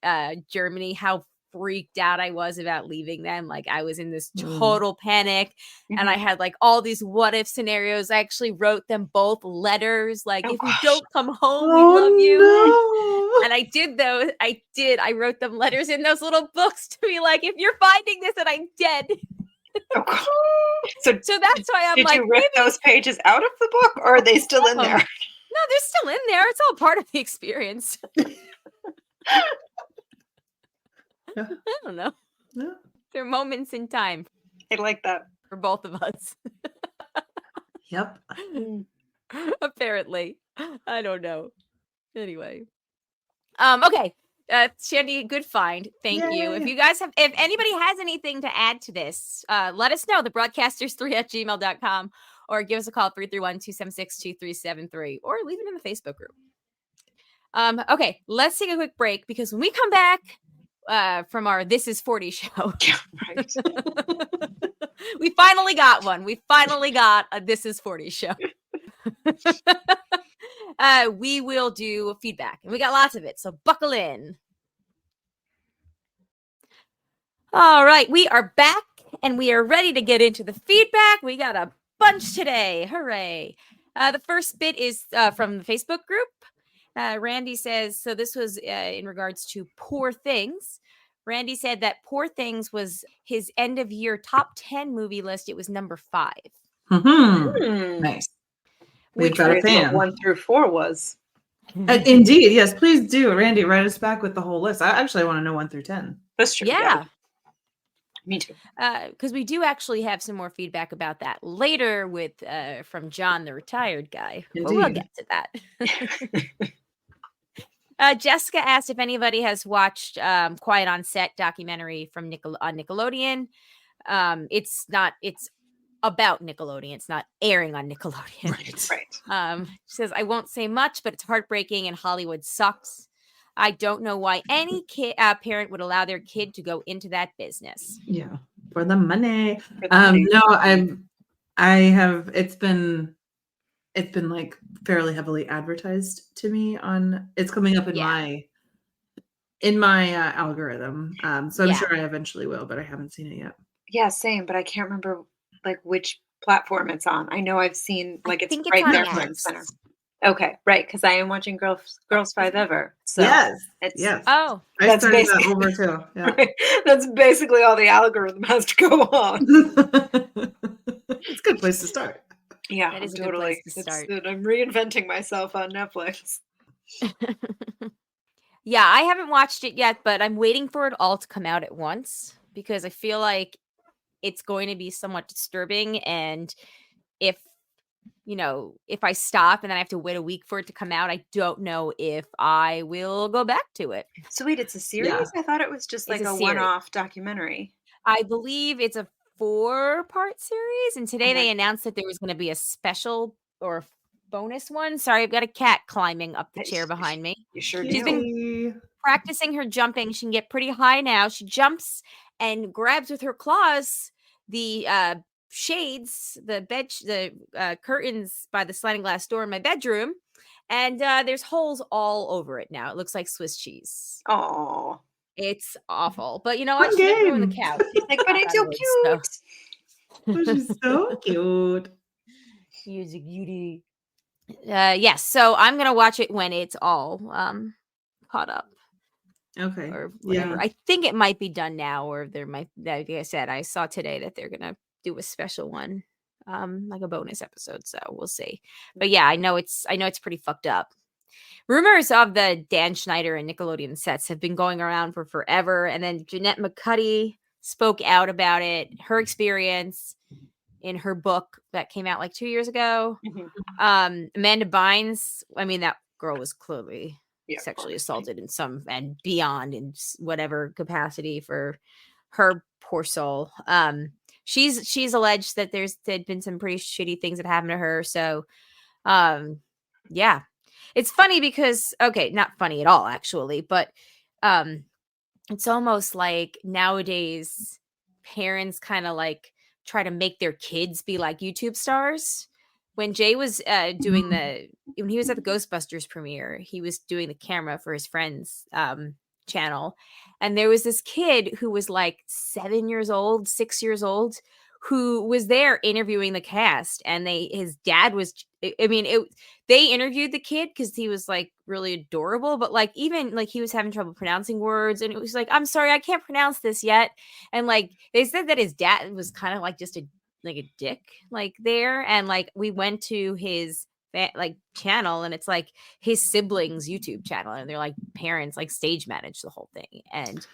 Germany, how freaked out I was about leaving them. Like I was in this total panic and I had like all these what if scenarios. I actually wrote them both letters. Like if you don't come home, we love you. No. And I did those. I wrote them letters in those little books to be like, if you're finding this and I'm dead. So that's why I'm did like, you rip those pages out of the book or are they still in there? No, they're still in there. It's all part of the experience. I don't know. Yeah. They're moments in time. I like that. For both of us. Yep. Apparently. I don't know. Anyway. Okay. Shandy, good find. Thank you. If anybody has anything to add to this, let us know. thebroadcasters3@gmail.com or give us a call 331-276-2373 or leave it in the Facebook group. Okay, let's take a quick break because when we come back from our This Is 40 show, right. We finally got one. We finally got a This Is 40 show. We will do feedback, and we got lots of it, so buckle in. All right, we are back, and we are ready to get into the feedback. We got a bunch today. Hooray. The first bit is from the Facebook group. Randy says, so this was in regards to Poor Things. Randy said that Poor Things was his end of year top 10 movie list. It was number 5. Hmm. Nice. We're We've got a curious what fan. 1 through 4 was. Indeed, yes, please do. Randy, write us back with the whole list. I actually want to know 1 through 10. That's true. Yeah. Me too. Because we do actually have some more feedback about that later with from John, the retired guy. But we'll Indeed. get to that. Jessica asked if anybody has watched Quiet on Set documentary from on Nickelodeon. It's about Nickelodeon. It's not airing on Nickelodeon. Right. She says, I won't say much, but it's heartbreaking and Hollywood sucks. I don't know why any parent would allow their kid to go into that business. Yeah, for the money. For the money. No, I have. It's been like fairly heavily advertised to me on. It's coming up in my algorithm. So I'm sure I eventually will, but I haven't seen it yet. Yeah, same. But I can't remember like which platform it's on. I know I've seen like it's right on there front and center. Okay, right, because I am watching Girls 5 Ever. So yes. Oh, I started that over too. Yeah. Right. That's basically all the algorithm has to go on. It's a good place to start. Yeah, that is totally. a good place to start. I'm reinventing myself on Netflix. Yeah, I haven't watched it yet, but I'm waiting for it all to come out at once because I feel like it's going to be somewhat disturbing. And if I stop and then I have to wait a week for it to come out, I don't know if I will go back to it. So wait, it's a series? Yeah. I thought it was just like It's a a series. one-off documentary. I believe it's a 4-part series, and today they announced that there was going to be a special or bonus one. Sorry, I've got a cat climbing up the chair behind me. You sure She's do. been practicing her jumping. She can get pretty high now. She jumps and grabs with her claws the shades, the curtains by the sliding glass door in my bedroom, and there's holes all over it now. It looks like Swiss cheese. Oh, it's awful. But you know what? Fun She didn't ruin the game. couch. like, but it's so cute. Oh, she's so cute. She's a cutie. Yes. So I'm gonna watch it when it's all caught up. Okay. Or whatever. Yeah. I think it might be done now, or there might, like I said, I saw today that they're gonna do a special one, like a bonus episode. So we'll see. But yeah, I know it's pretty fucked up. Rumors of the Dan Schneider and Nickelodeon sets have been going around for forever, and then Jeanette McCuddy spoke out about it, her experience in her book that came out like 2 years ago. Amanda Bynes, I mean, that girl was clearly sexually assaulted in some and beyond in whatever capacity for her poor soul. She's alleged that there'd been some pretty shitty things that happened to her. So, yeah, it's funny because, okay, not funny at all, actually, but, it's almost like nowadays parents kind of like try to make their kids be like YouTube stars. When Jay was when he was at the Ghostbusters premiere, he was doing the camera for his friend's channel. And there was this kid who was like 7 years old, 6 years old, who was there interviewing the cast. And his dad was, they interviewed the kid because he was like really adorable, but like even like he was having trouble pronouncing words, and it was like, I'm sorry, I can't pronounce this yet. And like they said that his dad was kind of like just a dick like there, and like we went to his like channel, and it's like his siblings YouTube channel, and they're like parents like stage manage the whole thing. And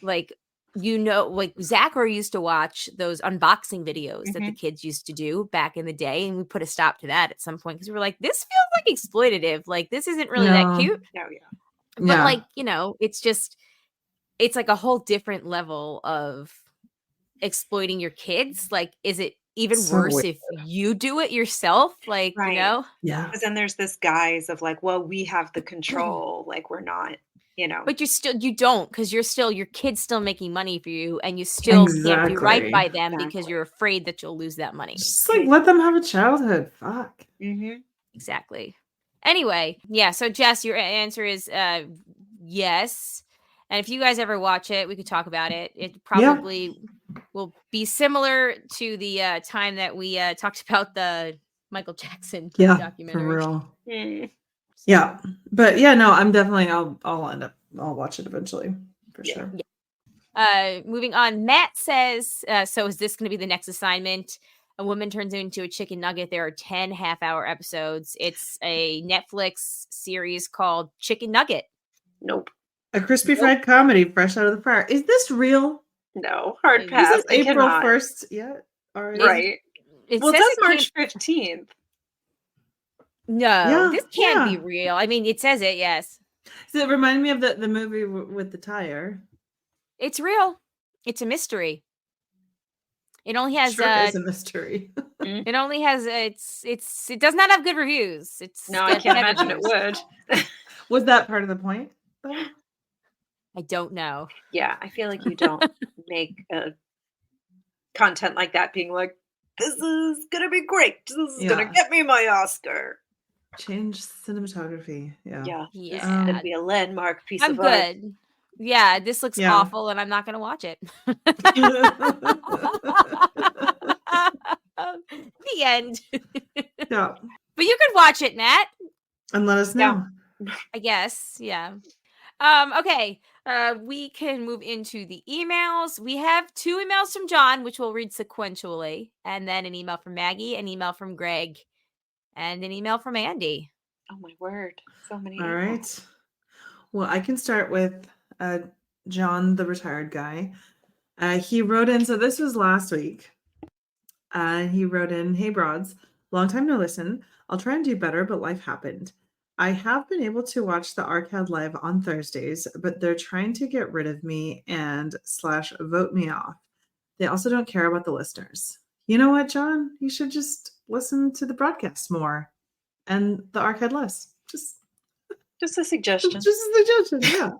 like, like Zachary used to watch those unboxing videos that the kids used to do back in the day, and we put a stop to that at some point because we were like, this feels like exploitative, like this isn't really that cute. But like, it's like a whole different level of exploiting your kids. Like, is it even worse if you do it yourself? Like, Yeah, because then there's this guise of like, well, we have the control, like we're not, but you don't, because your kid's still making money for you, and you still can't do right by them because you're afraid that you'll lose that money. Just like let them have a childhood. Fuck. Exactly. Anyway, yeah, so Jess, your answer is yes. And if you guys ever watch it, we could talk about it. It probably will be similar to the time that we talked about the Michael Jackson documentary. For real. Yeah. But yeah, no, I'm definitely, I'll watch it eventually for sure. Moving on, Matt says, so is this going to be the next assignment? a woman turns into a chicken nugget. There are 10 half-hour episodes. It's a Netflix series called Chicken Nugget. Nope. A crispy fried comedy fresh out of the fryer. Is this real? No. Hard Is pass. Is it I April cannot. 1st yet? Already? Right. It Well, it says says it March came- 15th. No, Yeah, this can't be yeah. real. I mean, it says it, yes. So it reminded me of the movie with the tire. It's real. It's a mystery. It only has Sure is a mystery. it only has it does not have good reviews. It's No, I got can't bad imagine it reviews. would. Was that part of the point, though? I don't know. Yeah, I feel like you don't make content like that being like, this is going to be great. This is going Yeah. to get me my Oscar. Change cinematography. Yeah. Yeah. This is Yeah. going to be a landmark piece I'm of art. good. Yeah, this looks Yeah. awful and I'm not going to watch it. The end. Yeah. But you could watch it, Nat. And let us know. I guess. Yeah. Okay. We can move into the emails. We have 2 emails from John, which we'll read sequentially, and then an email from Maggie, an email from Greg, and an email from Andy. Oh my word. So many. All emails. right. Well, I can start with John, the retired guy. He wrote in, so this was last week. He wrote in, "Hey broads, long time no listen. I'll try and do better, but life happened. I have been able to watch the Arcade live on Thursdays, but they're trying to get rid of me and / vote me off. They also don't care about the listeners. You know what, John? You should just listen to the broadcast more and the Arcade less. Just a suggestion. Just a suggestion, yeah.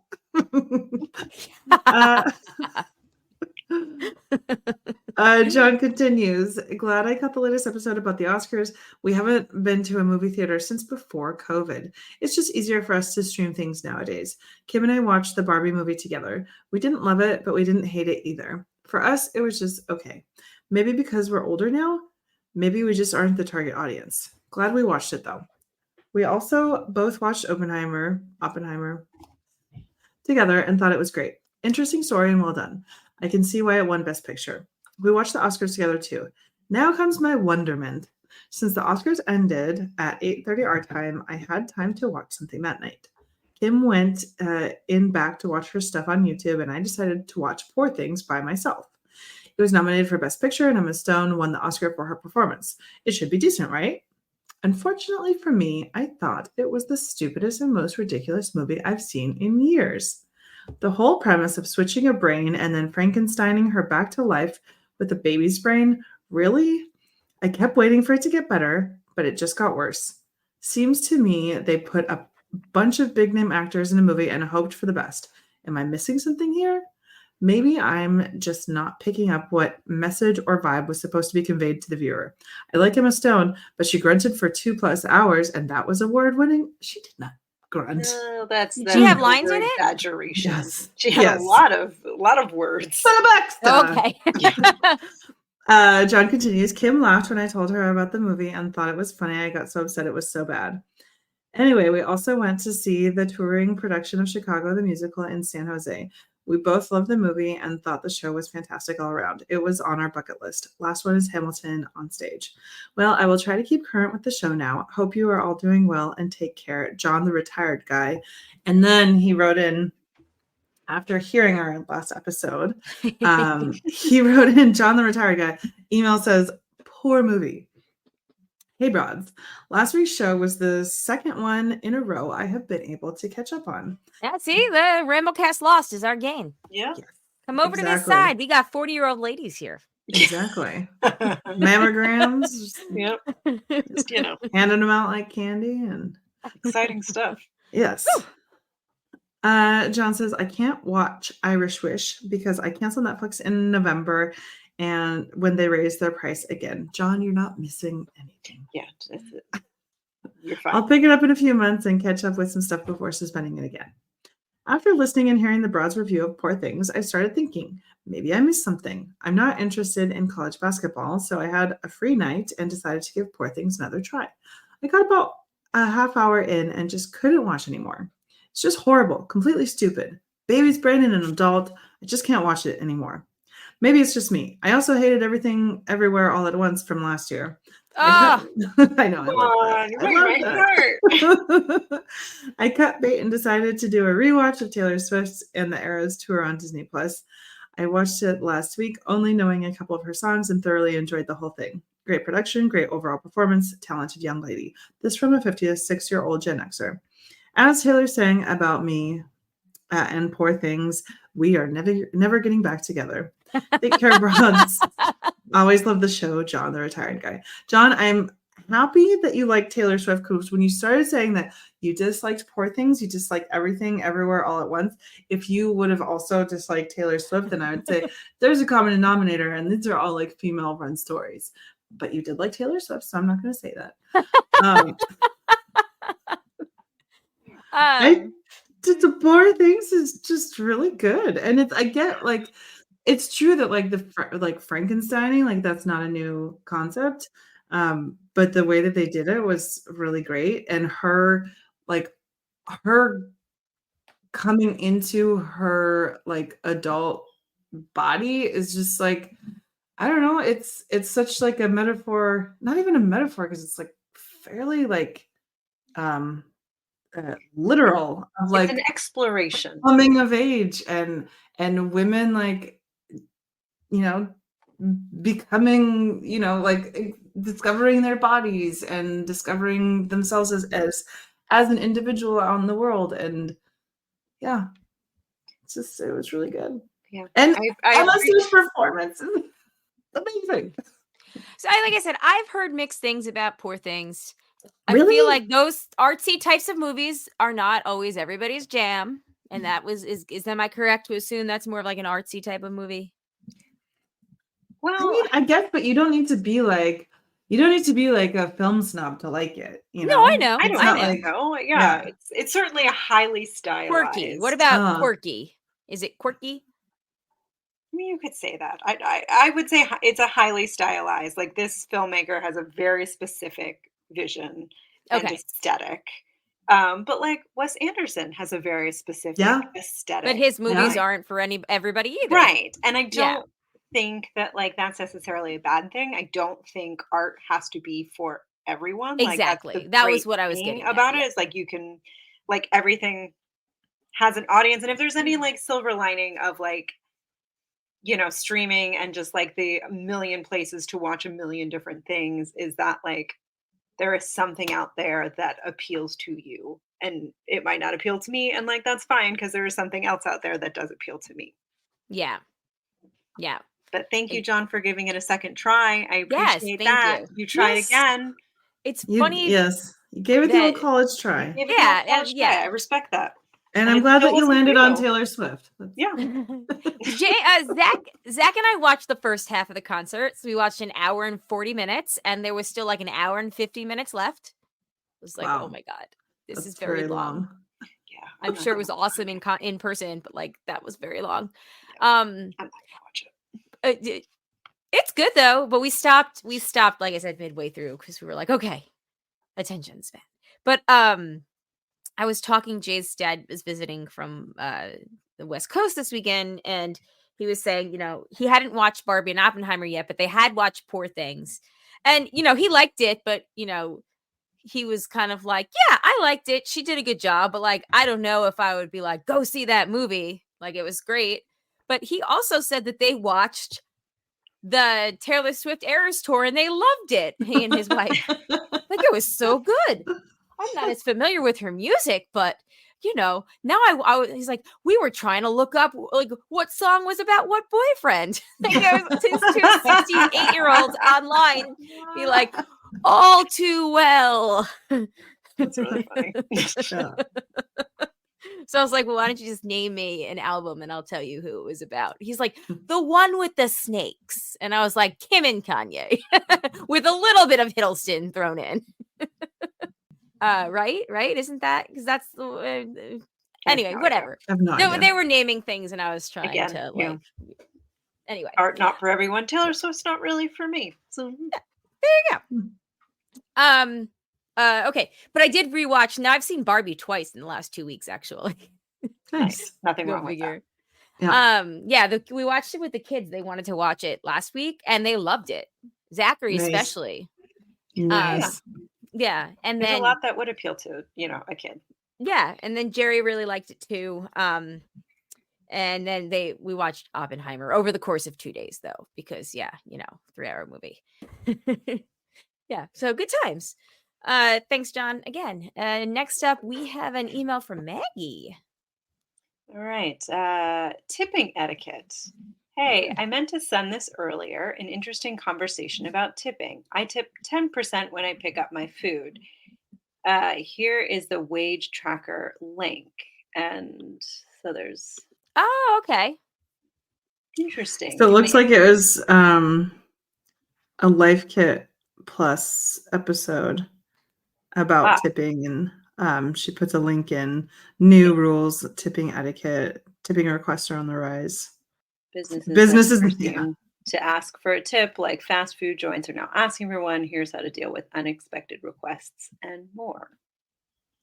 John continues, "Glad I caught the latest episode about the Oscars. We haven't been to a movie theater since before COVID. It's just easier for us to stream things nowadays. Kim and I watched the Barbie movie together. We didn't love it, but we didn't hate it either. For us, it was just okay. Maybe because we're older now, maybe we just aren't the target audience. Glad we watched it though. We also both watched Oppenheimer together and thought it was great. Interesting story and well done. I can see why it won Best Picture. We watched the Oscars together too. Now comes my wonderment. Since the Oscars ended at 8:30 our time, I had time to watch something that night. Kim went in back to watch her stuff on YouTube, and I decided to watch Poor Things by myself. It was nominated for Best Picture, and Emma Stone won the Oscar for her performance. It should be decent, right? Unfortunately for me, I thought it was the stupidest and most ridiculous movie I've seen in years. The whole premise of switching a brain and then Frankensteining her back to life with a baby's brain, really? I kept waiting for it to get better, but it just got worse. Seems to me they put a bunch of big name actors in a movie and hoped for the best. Am I missing something here? Maybe I'm just not picking up what message or vibe was supposed to be conveyed to the viewer. I like Emma Stone, but she grunted for 2+ hours, and that was award-winning. She did not grunt. No, that's Did she have lines over in it? exaggeration. Yes. She had a lot of words. Okay. John continues, Kim laughed when I told her about the movie and thought it was funny. I got so upset it was so bad. Anyway, we also went to see the touring production of Chicago the Musical in San Jose. We both loved the movie and thought the show was fantastic all around. It was on our bucket list. Last one is Hamilton on stage. Well, I will try to keep current with the show now. Hope you are all doing well and take care. John, the retired guy. And then he wrote in, after hearing our last episode, he wrote in, John, the retired guy, email says, poor movie. Hey, broads. Last week's show was the second one in a row I have been able to catch up on. Yeah, see, the Ramblecast lost is our gain. Yeah. Come over to this side. We got 40-year-old ladies here. Exactly. Mammograms. Yep. Just, handing them out like candy and exciting stuff. Yes. John says, I can't watch Irish Wish because I canceled Netflix in November and when they raise their price again. John, you're not missing anything. Yeah, that's it. You're fine. I'll pick it up in a few months and catch up with some stuff before suspending it again. After listening and hearing the Broad's review of Poor Things, I started thinking, maybe I missed something. I'm not interested in college basketball, so I had a free night and decided to give Poor Things another try. I got about a half hour in and just couldn't watch anymore. It's just horrible, completely stupid. Baby's brain in an adult. I just can't watch it anymore. maybe it's just me. I also hated Everything Everywhere All at Once from last year. Ah, I know, I love that. You I break love my heart. that. I cut bait and decided to do a rewatch of Taylor Swift and the Eras tour on Disney Plus. I watched it last week, only knowing a couple of her songs, and thoroughly enjoyed the whole thing. Great production, great overall performance, talented young lady. This from a 56-year-old Gen Xer. As Taylor sang about me and Poor Things, we are never getting back together. Take care, broads. Always love the show, John, the retired guy. John, I'm happy that you like Taylor Swift, because when you started saying that you disliked Poor Things, you disliked Everything Everywhere All at Once, if you would have also disliked Taylor Swift, then I would say there's a common denominator, and these are all like female run stories. But you did like Taylor Swift, so I'm not going to say that. The Poor Things is just really good, and I get, like, it's true that like the Frankensteining, like, that's not a new concept, but the way that they did it was really great, and her coming into her like adult body is just like, I don't know, it's such like a metaphor, not even a metaphor, because it's like fairly like um literal of It's an like exploration. coming of age and women, like, you know, becoming, you know, like discovering their bodies and discovering themselves as an individual out in the world. And yeah, it was really good. Yeah. And I Alyssa's performance is amazing. So, like I said, I've heard mixed things about Poor Things. I Really? feel like those artsy types of movies are not always everybody's jam. And that am I correct to assume that's more of like an artsy type of movie? I Well, mean, I guess, but you don't need to be like a film snob to like it, you No, know? I know. I It's don't not think like, so. Yeah, yeah. it's certainly a highly Quirky. What stylized. about quirky? Is it quirky? I mean, you could say that. I would say it's a highly stylized. Like, this filmmaker has a very specific vision and Okay. aesthetic. But like Wes Anderson has a very specific Yeah. aesthetic. But his movies Yeah. aren't for everybody either. Right. And I Yeah. don't think that like that's necessarily a bad thing. I don't think art has to be for everyone. Like, that's Exactly. the That was great what I was thing getting at. about it, Yeah. is like you can, like, everything has an audience. And if there's any like silver lining of like, you know, streaming and just like the million places to watch a million different things, is that like there is something out there that appeals to you, and it might not appeal to me, and like that's fine, because there is something else out there that does appeal to me. Yeah. Yeah. But thank you, John, for giving it a second try. I Yes, appreciate thank that. you. You tried Yes. again. It's You funny gave it the old that college You try. gave it the Yeah, old college try. yeah. I respect that. And And I'm it glad still that you wasn't for landed on you. Taylor Swift. Yeah. Zach and I watched the first half of the concert. So we watched an hour and 40 minutes, and there was still like an hour and 50 minutes left. It was like, Wow. oh my God, this That's is very long. Yeah. I'm sure it was awesome in person, but like that was very long. I'm not gonna watch it. It's good though, but we stopped, like I said, midway through, because we were like, okay, attention span. But I was talking, Jay's dad was visiting from the West Coast this weekend, and he was saying, you know, he hadn't watched Barbie and Oppenheimer yet, but they had watched Poor Things. And, you know, he liked it, but, you know, he was kind of like, yeah, I liked it. She did a good job, but like, I don't know if I would be like, go see that movie. Like, it was great. But he also said that they watched the Taylor Swift Eras tour and they loved it, he and his wife. Like, it was so good. I'm not as familiar with her music, but you know, now he's like, we were trying to look up like what song was about what boyfriend. Like, it was his 68-year-olds online be like, all too well. That's really funny. Yeah. So I was like, well, why don't you just name me an album and I'll tell you who it was about. He's like, the one with the snakes. And I was like, Kim and Kanye with a little bit of Hiddleston thrown in. Right? Isn't that, because that's the anyway, whatever. I have no idea. They were naming things and I was trying Again, to yeah. like, anyway. Art not for everyone. Taylor Swift's not really for me. So There you go. Okay, but I did rewatch. Now I've seen Barbie twice in the last 2 weeks, actually. Nice. nothing Go wrong with that. figure. Yeah. We watched it with the kids. They wanted to watch it last week and they loved it. Zachary Nice. especially. Nice. Yeah, and There's then a lot that would appeal to, a kid. yeah, and then Jerry really liked it too. And then we watched Oppenheimer over the course of 2 days though, because 3-hour movie. Yeah, so good times. Thanks, John. Again, next up we have an email from Maggie. All right. Tipping etiquette. Hey, I meant to send this earlier. An interesting conversation about tipping. I tip 10% when I pick up my food. Here is the wage tracker link. And so there's Oh, okay. interesting. So it looks like it was a Life Kit Plus episode about tipping, and she puts a link in. New rules, tipping etiquette, tipping requests are on the rise. Businesses to ask for a tip, like fast food joints are now asking for one. Here's how to deal with unexpected requests and more.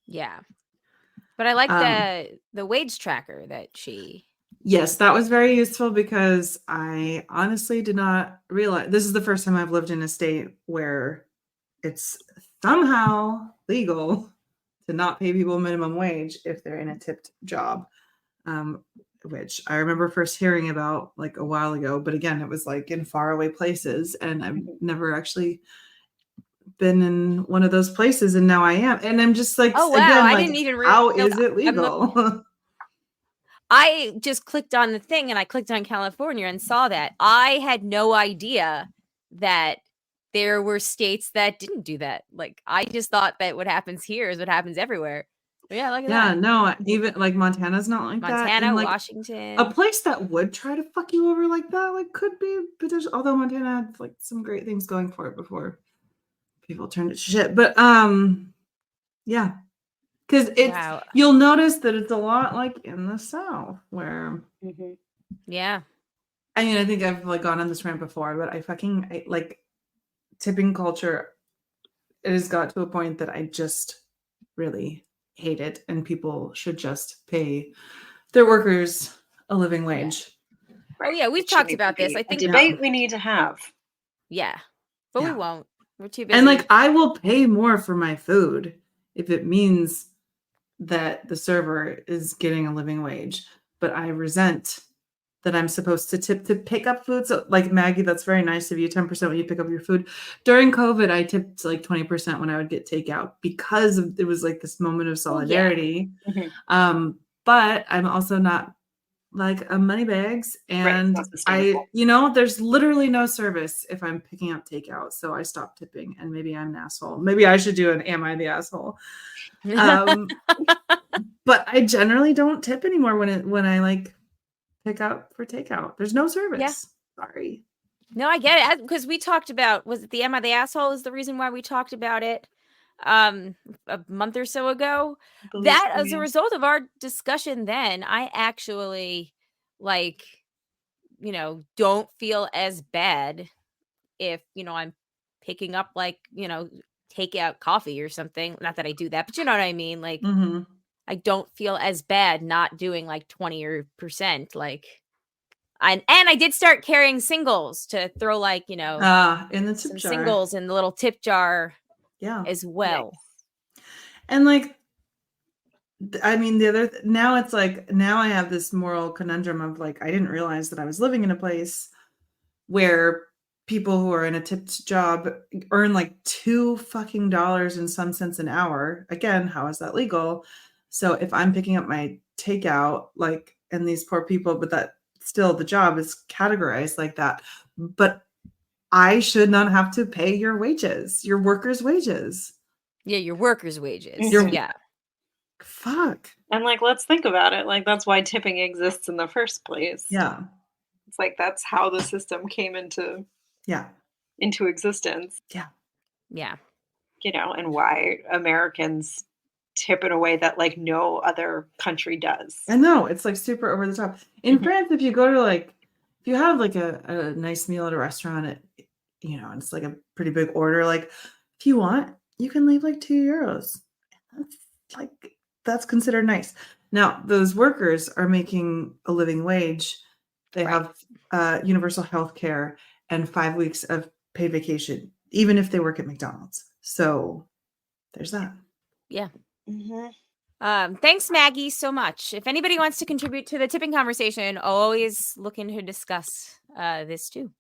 Yeah, but I like the wage tracker that she. Yes, that was very useful because I honestly did not realize this is the first time I've lived in a state where it's somehow legal to not pay people minimum wage if they're in a tipped job, which I remember first hearing about like a while ago. But again, it was like in faraway places, and I've never actually been in one of those places, and now I am, and I'm just like, oh wow, again, I like, didn't even how is it legal? I just clicked on the thing and I clicked on California and saw that. I had no idea that there were states that didn't do that. Like, I just thought that what happens here is what happens everywhere. But yeah, look at that. Yeah, no, even like Montana's not like that. Montana, And, like, Washington. a place that would try to fuck you over like that, like, could be potential. Although Montana had like some great things going for it before people turned it to shit. But yeah, because it's you'll notice that it's a lot like in the South where yeah. I mean, I think I've like gone on this rant before, but I like tipping culture. It has got to a point that I just really hate it, and people should just pay their workers a living wage. Right. Oh yeah, we've talked about this. I think a debate we need to have. Yeah, but we won't. We're too busy. And like, I will pay more for my food if it means that the server is getting a living wage. But I resent that I'm supposed to tip to pick up food. So like, Maggie, that's very nice of you. 10% when you pick up your food. During COVID, I tipped like 20% when I would get takeout because it was like this moment of solidarity. But I'm also not like a money bags, and there's literally no service if I'm picking up takeout. So I stopped tipping, and maybe I'm an asshole. Maybe I should do an Am I the Asshole? But I generally don't tip anymore when I like pick up for takeout. There's no service. Yeah. Sorry. No, I get it, because we talked about, was it the Am I the Asshole is the reason why we talked about it a month or so ago. That as a result of our discussion then, I actually don't feel as bad if I'm picking up takeout coffee or something. Not that I do that, but you know what I mean. Like, I don't feel as bad not doing like 20% like. And I did start carrying singles to throw in the tip jar. Singles in the little tip jar as well. And like, I mean, now it's like, now I have this moral conundrum of like, I didn't realize that I was living in a place where people who are in a tipped job earn like $2 and some cents an hour. Again, how is that legal? So if I'm picking up my takeout, like, and these poor people, but that still the job is categorized like that. But I should not have to pay your wages, your workers' wages. Yeah, your workers' wages. Yeah. Fuck. And like, let's think about it. Like, that's why tipping exists in the first place. Yeah. It's like, that's how the system came into existence. Yeah. Yeah. And why Americans tip in a way that like no other country does. I know, it's like super over the top. In France, if you go to like, if you have like a nice meal at a restaurant, it's like a pretty big order. Like, if you want, you can leave like €2. That's considered nice. Now, those workers are making a living wage. They Right. have universal health care and 5 weeks of paid vacation, even if they work at McDonald's. So there's that. Yeah. Mm-hmm. Thanks, Maggie, so much. If anybody wants to contribute to the tipping conversation, always looking to discuss this too.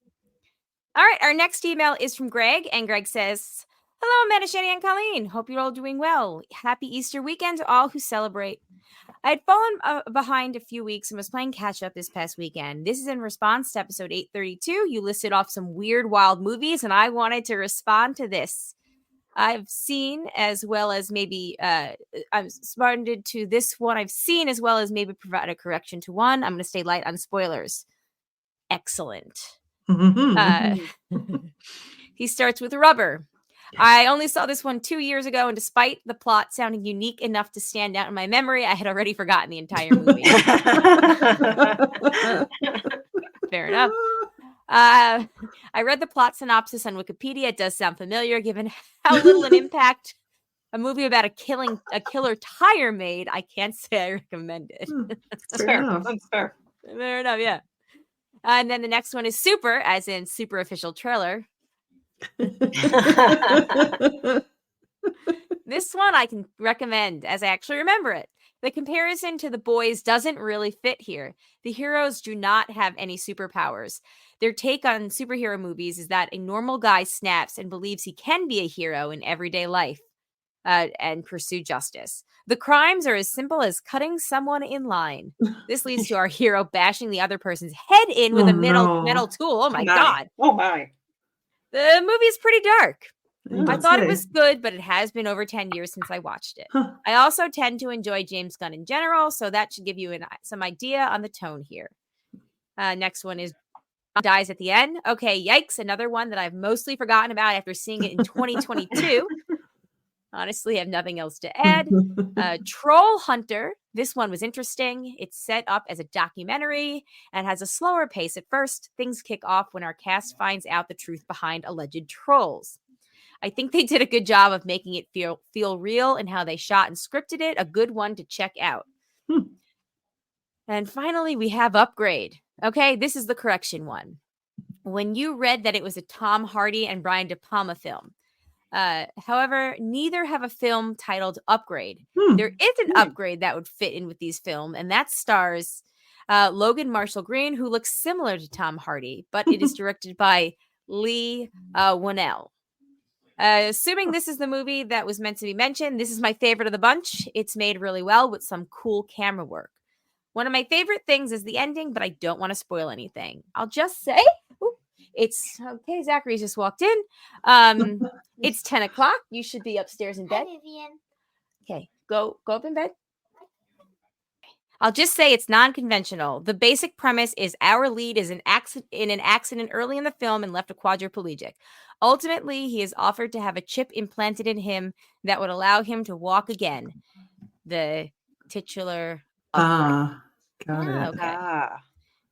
All right, our next email is from Greg, and Greg says, "Hello, Amanda, Shandy, and Colleen. Hope you're all doing well. Happy Easter weekend to all who celebrate. I had fallen behind a few weeks and was playing catch up this past weekend. This is in response to episode 832. You listed off some weird, wild movies, and I wanted to respond to this. I've seen as well as maybe I've responded to this one I've seen as well as maybe provide a correction to one. I'm going to stay light on spoilers. Excellent." He starts with Rubber. I only saw this one 2 years ago, and despite the plot sounding unique enough to stand out in my memory, I had already forgotten the entire movie. Fair enough. I read the plot synopsis on Wikipedia. It does sound familiar, given how little an impact a movie about a killer tire made. I can't say I recommend it. That's fair. That's fair. Fair enough, yeah. And then the next one is Super, as in Super Official Trailer. This one I can recommend, as I actually remember it. The comparison to The Boys doesn't really fit here. The heroes do not have any superpowers. Their take on superhero movies is that a normal guy snaps and believes he can be a hero in everyday life and pursue justice. The crimes are as simple as cutting someone in line. This leads to our hero bashing the other person's head in with a metal tool. Oh my God. Oh my. The movie is pretty dark. I thought say. it was good, but it has been over 10 years since I watched it. Huh. I also tend to enjoy James Gunn in general, so that should give you some idea on the tone here. Next one is Dies at the End. Okay, yikes. Another one that I've mostly forgotten about after seeing it in 2022. Honestly, I have nothing else to add. Troll Hunter. This one was interesting. It's set up as a documentary and has a slower pace at first. Things kick off when our cast finds out the truth behind alleged trolls. I think they did a good job of making it feel real and how they shot and scripted it. A good one to check out. And finally, we have Upgrade. Okay, this is the correction one. When you read that it was a Tom Hardy and Brian De Palma film. However, neither have a film titled Upgrade. There is an upgrade that would fit in with these films, and that stars Logan Marshall Green, who looks similar to Tom Hardy, but it is directed by Lee Whannell. Assuming this is the movie that was meant to be mentioned, this is my favorite of the bunch. It's made really well with some cool camera work. One of my favorite things is the ending, but I don't want to spoil anything. I'll just say, it's okay. Zachary's just walked in. It's 10 o'clock. You should be upstairs in bed. Hi, Vivian. Okay, go up in bed. I'll just say it's non-conventional. The basic premise is our lead is in an accident early in the film and left a quadriplegic. Ultimately, he is offered to have a chip implanted in him that would allow him to walk again. The titular upgrade. Got it. Okay.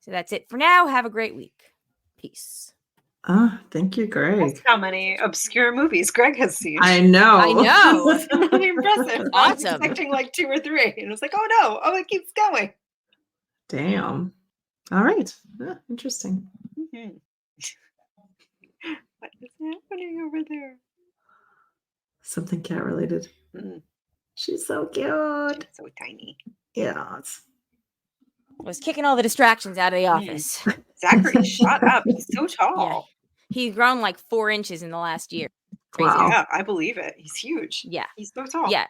So that's it for now. Have a great week. Peace. Thank you, Greg. That's how many obscure movies Greg has seen. I know. It's really impressive. I was Awesome. expecting like 2 or 3, and it was like, oh no, it keeps going. Damn. All right. Interesting. Mm-hmm. What is happening over there? Something cat related. She's so cute. She's so tiny. Yeah. Was kicking all the distractions out of the office. Zachary, shut up. He's so tall. Yeah. He's grown like 4 inches in the last year. Crazy. Wow. Yeah, I believe it. He's huge. Yeah. He's so tall. Yeah.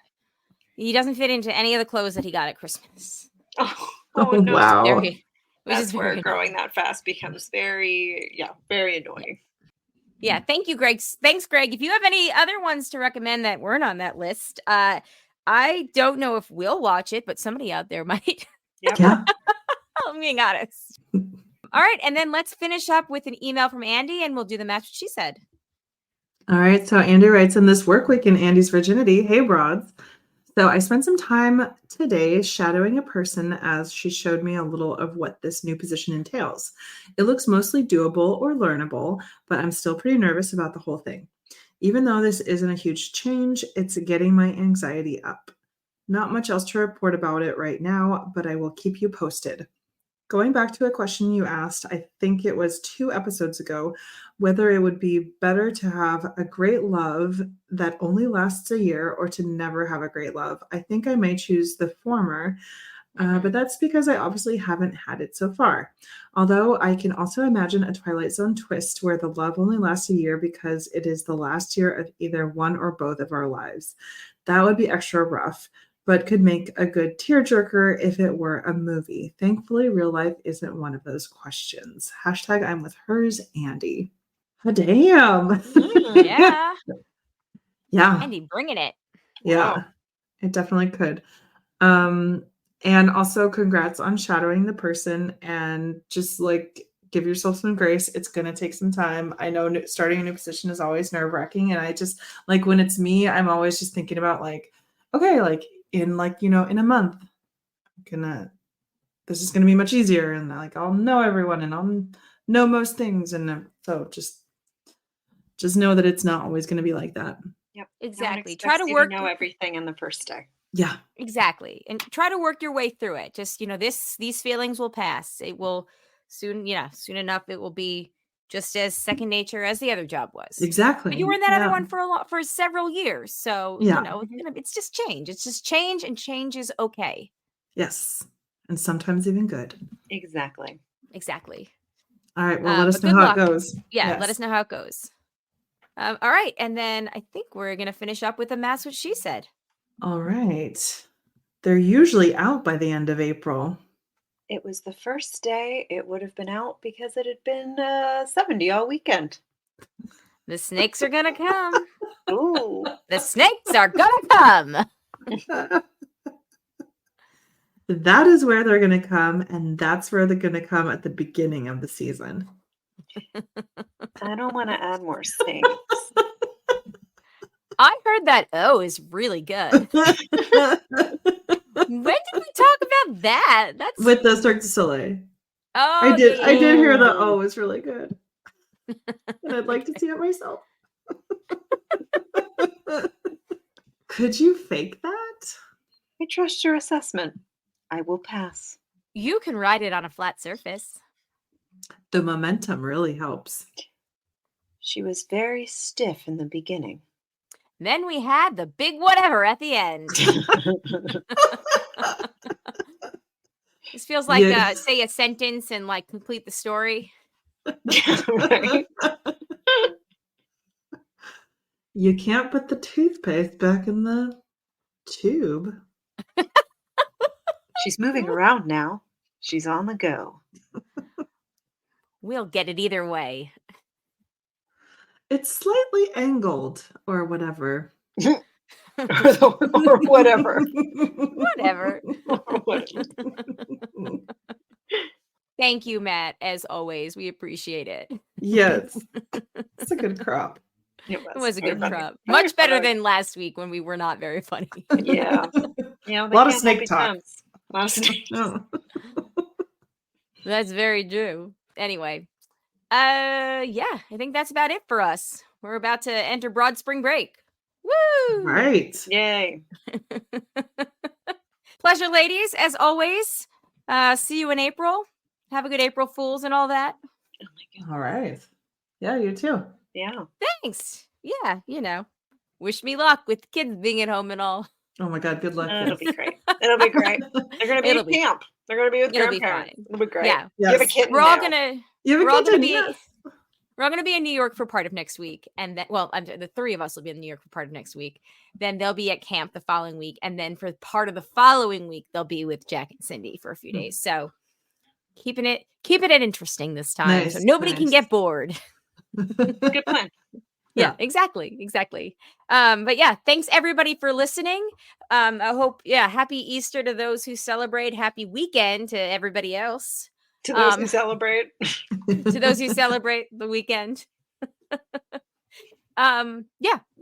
He doesn't fit into any of the clothes that he got at Christmas. Oh Oh, no. wow. Which That's is where very growing that fast becomes very annoying. Yeah, thank you, Greg. Thanks, Greg. If you have any other ones to recommend that weren't on that list, I don't know if we'll watch it, but somebody out there might. Yeah. I'm being honest. All right, and then let's finish up with an email from Andy, and we'll do the match what she said. All right. So Andy writes, in this work week in Andy's virginity, hey, broads. So I spent some time today shadowing a person as she showed me a little of what this new position entails. It looks mostly doable or learnable, but I'm still pretty nervous about the whole thing. Even though this isn't a huge change, it's getting my anxiety up. Not much else to report about it right now, but I will keep you posted. Going back to a question you asked, I think it was 2 episodes ago, whether it would be better to have a great love that only lasts a year or to never have a great love. I think I may choose the former, but that's because I obviously haven't had it so far. Although I can also imagine a Twilight Zone twist where the love only lasts a year because it is the last year of either one or both of our lives. That would be extra rough, but could make a good tearjerker if it were a movie. Thankfully, real life isn't one of those questions. Hashtag I'm with hers, Andy. Oh, damn. Yeah. Yeah. Andy, bringing it. Yeah. Wow. It definitely could. And also congrats on shadowing the person and just like give yourself some grace. It's going to take some time. I know starting a new position is always nerve-wracking. And I just like when it's me, I'm always just thinking about like, okay, like in like, in a month, this is gonna be much easier. And like I'll know everyone and I'll know most things. And so just know that it's not always gonna be like that. Yep. Exactly. Try to work. Know everything in the first day. Yeah. Exactly. And try to work your way through it. Just, these feelings will pass. It will soon enough it will be just as second nature as the other job was. Exactly. But you were in that other one for several years. So, Yeah. it's just change. It's just change, and change is okay. Yes. And sometimes even good. Exactly. All right. Well, let us know how it goes. Yeah, Yes. let us know how it goes. All right. And then I think we're going to finish up with That's What She Said. All right. They're usually out by the end of April. It was the first day it would have been out because it had been 70 all weekend. The snakes are going to come. Ooh. The snakes are going to come. That is where they're going to come, and that's where they're going to come at the beginning of the season. I don't want to add more snakes. I heard that is really good. When did we talk about that? That's with the Cirque du Soleil. Oh, I did hear the is really good. And I'd like to see it myself. Could you fake that? I trust your assessment. I will pass. You can ride it on a flat surface. The momentum really helps. She was very stiff in the beginning. Then we had the big whatever at the end. This feels like say a sentence and like complete the story. Right. You can't put the toothpaste back in the tube. She's moving around now. She's on the go. We'll get it either way. It's slightly angled or whatever. or whatever. Whatever. Thank you, Matt. As always, we appreciate it. Yes. It's a good crop. It was a good crop. Much better than last week when we were not very funny. Yeah. A lot of snake talk. A lot of snakes. Oh. That's very true. Anyway. I think that's about it for us. We're about to enter broad spring break. Woo! Right. Yay. Pleasure, ladies, as always. See you in April. Have a good April Fools and all that. Oh my God. All right. Yeah, you too. Yeah. Thanks. Yeah, wish me luck with kids being at home and all. Oh my God, good luck. It'll be great. It'll be great. They're going to be at camp. They're going to be with grandparents. It'll be great. Yeah. Yes. You have a kitten We're all gonna be in New York for part of next week, and then the three of us will be in New York for part of next week. Then they'll be at camp the following week, and then for part of the following week, they'll be with Jack and Cindy for a few days. So keeping it interesting this time, so nobody can get bored. Good plan. Yeah, exactly. But yeah, thanks everybody for listening. I hope, happy Easter to those who celebrate. Happy weekend to everybody else. To those who celebrate. To those who celebrate the weekend.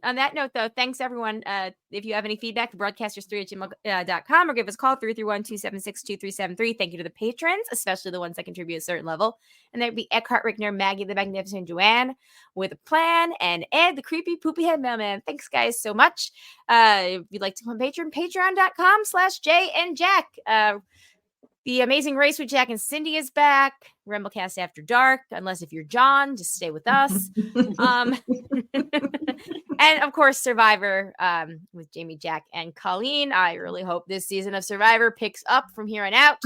On that note, though, thanks everyone. If you have any feedback, broadcasters3@gmail.com or give us a call 331-276-2373. Thank you to the patrons, especially the ones that contribute a certain level. And there'd be Eckhart, Rickner, Maggie, the Magnificent Joanne with a plan, and Ed, the creepy poopy head mailman. Thanks, guys, so much. If you'd like to become a patron, patreon.com/Jay and Jack. The Amazing Race with Jack and Cindy is back. Ramblecast After Dark. Unless if you're John, just stay with us. And of course, Survivor with Jamie, Jack, and Colleen. I really hope this season of Survivor picks up from here on out.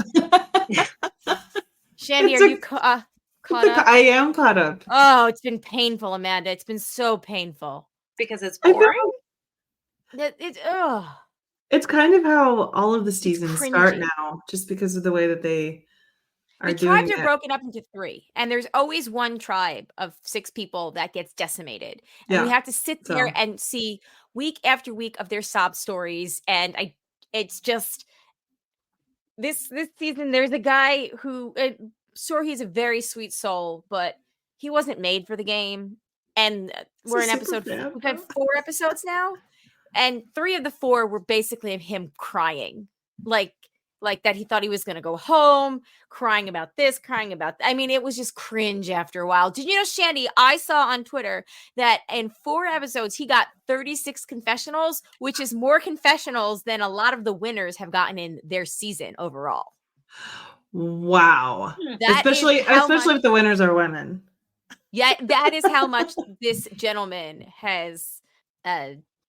Shandy, are you caught up? I am caught up. Oh, it's been painful, Amanda. It's been so painful. Because it's boring? It's kind of how all of the seasons start cringy. now, just because of the way that they are The doing tribes it. are broken up into 3, and there's always one tribe of 6 people that gets decimated. And we have to sit there and see week after week of their sob stories. And it's just this season, there's a guy who, sure, he's a very sweet soul, but he wasn't made for the game. And we're in episode, we've had 4 episodes now. And 3 of the 4 were basically him crying, like that he thought he was going to go home, crying about this, crying about that. I mean, it was just cringe after a while. Did you know, Shandy, I saw on Twitter that in 4 episodes, he got 36 confessionals, which is more confessionals than a lot of the winners have gotten in their season overall. Wow. Especially if the winners are women. Yeah, that is how much this gentleman has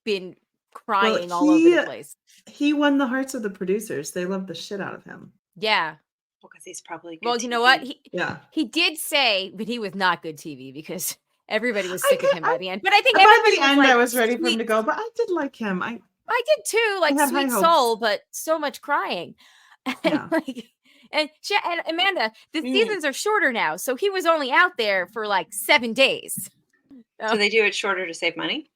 been crying all over the place. He won the hearts of the producers. They love the shit out of him. Yeah. Well, because he's probably good. Well, you know TV. what? He did say, but he was not good TV because everybody was sick of him by the end. But I think by the end, I was ready for him to go. But I did like him. I did too. Like, sweet soul, but so much crying. And and Amanda, the seasons are shorter now, so he was only out there for like 7 days. So they do it shorter to save money?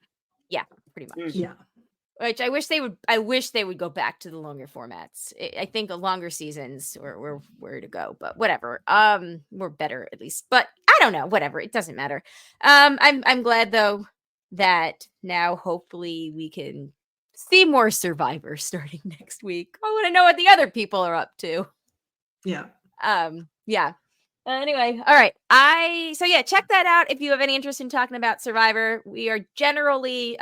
Yeah, pretty much. Yeah. Which I wish they would go back to the longer formats. I think the longer seasons were where to go, but whatever. We're better at least. But I don't know, whatever. It doesn't matter. I'm glad though that now hopefully we can see more Survivor starting next week. I want to know what the other people are up to. Yeah. Yeah. Anyway, all right. Check that out if you have any interest in talking about Survivor. We are generally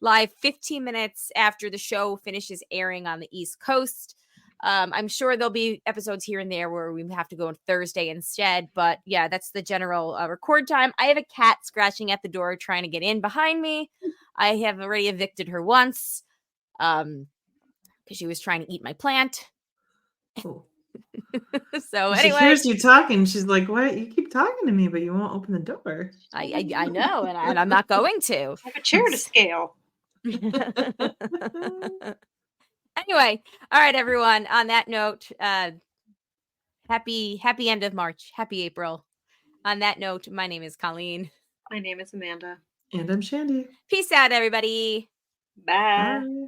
live 15 minutes after the show finishes airing on the East Coast. I'm sure there'll be episodes here and there where we have to go on Thursday instead. But yeah, that's the general record time. I have a cat scratching at the door trying to get in behind me. I have already evicted her once because she was trying to eat my plant. Cool. So she anyway, hears you talking. She's like, "What? You keep talking to me, but you won't open the door." I know, and I'm not going to. I have a chair to scale. Anyway, all right, everyone. On that note, happy end of March. Happy April. On that note, my name is Colleen. My name is Amanda. And I'm Shandy. Peace out, everybody. Bye. Bye.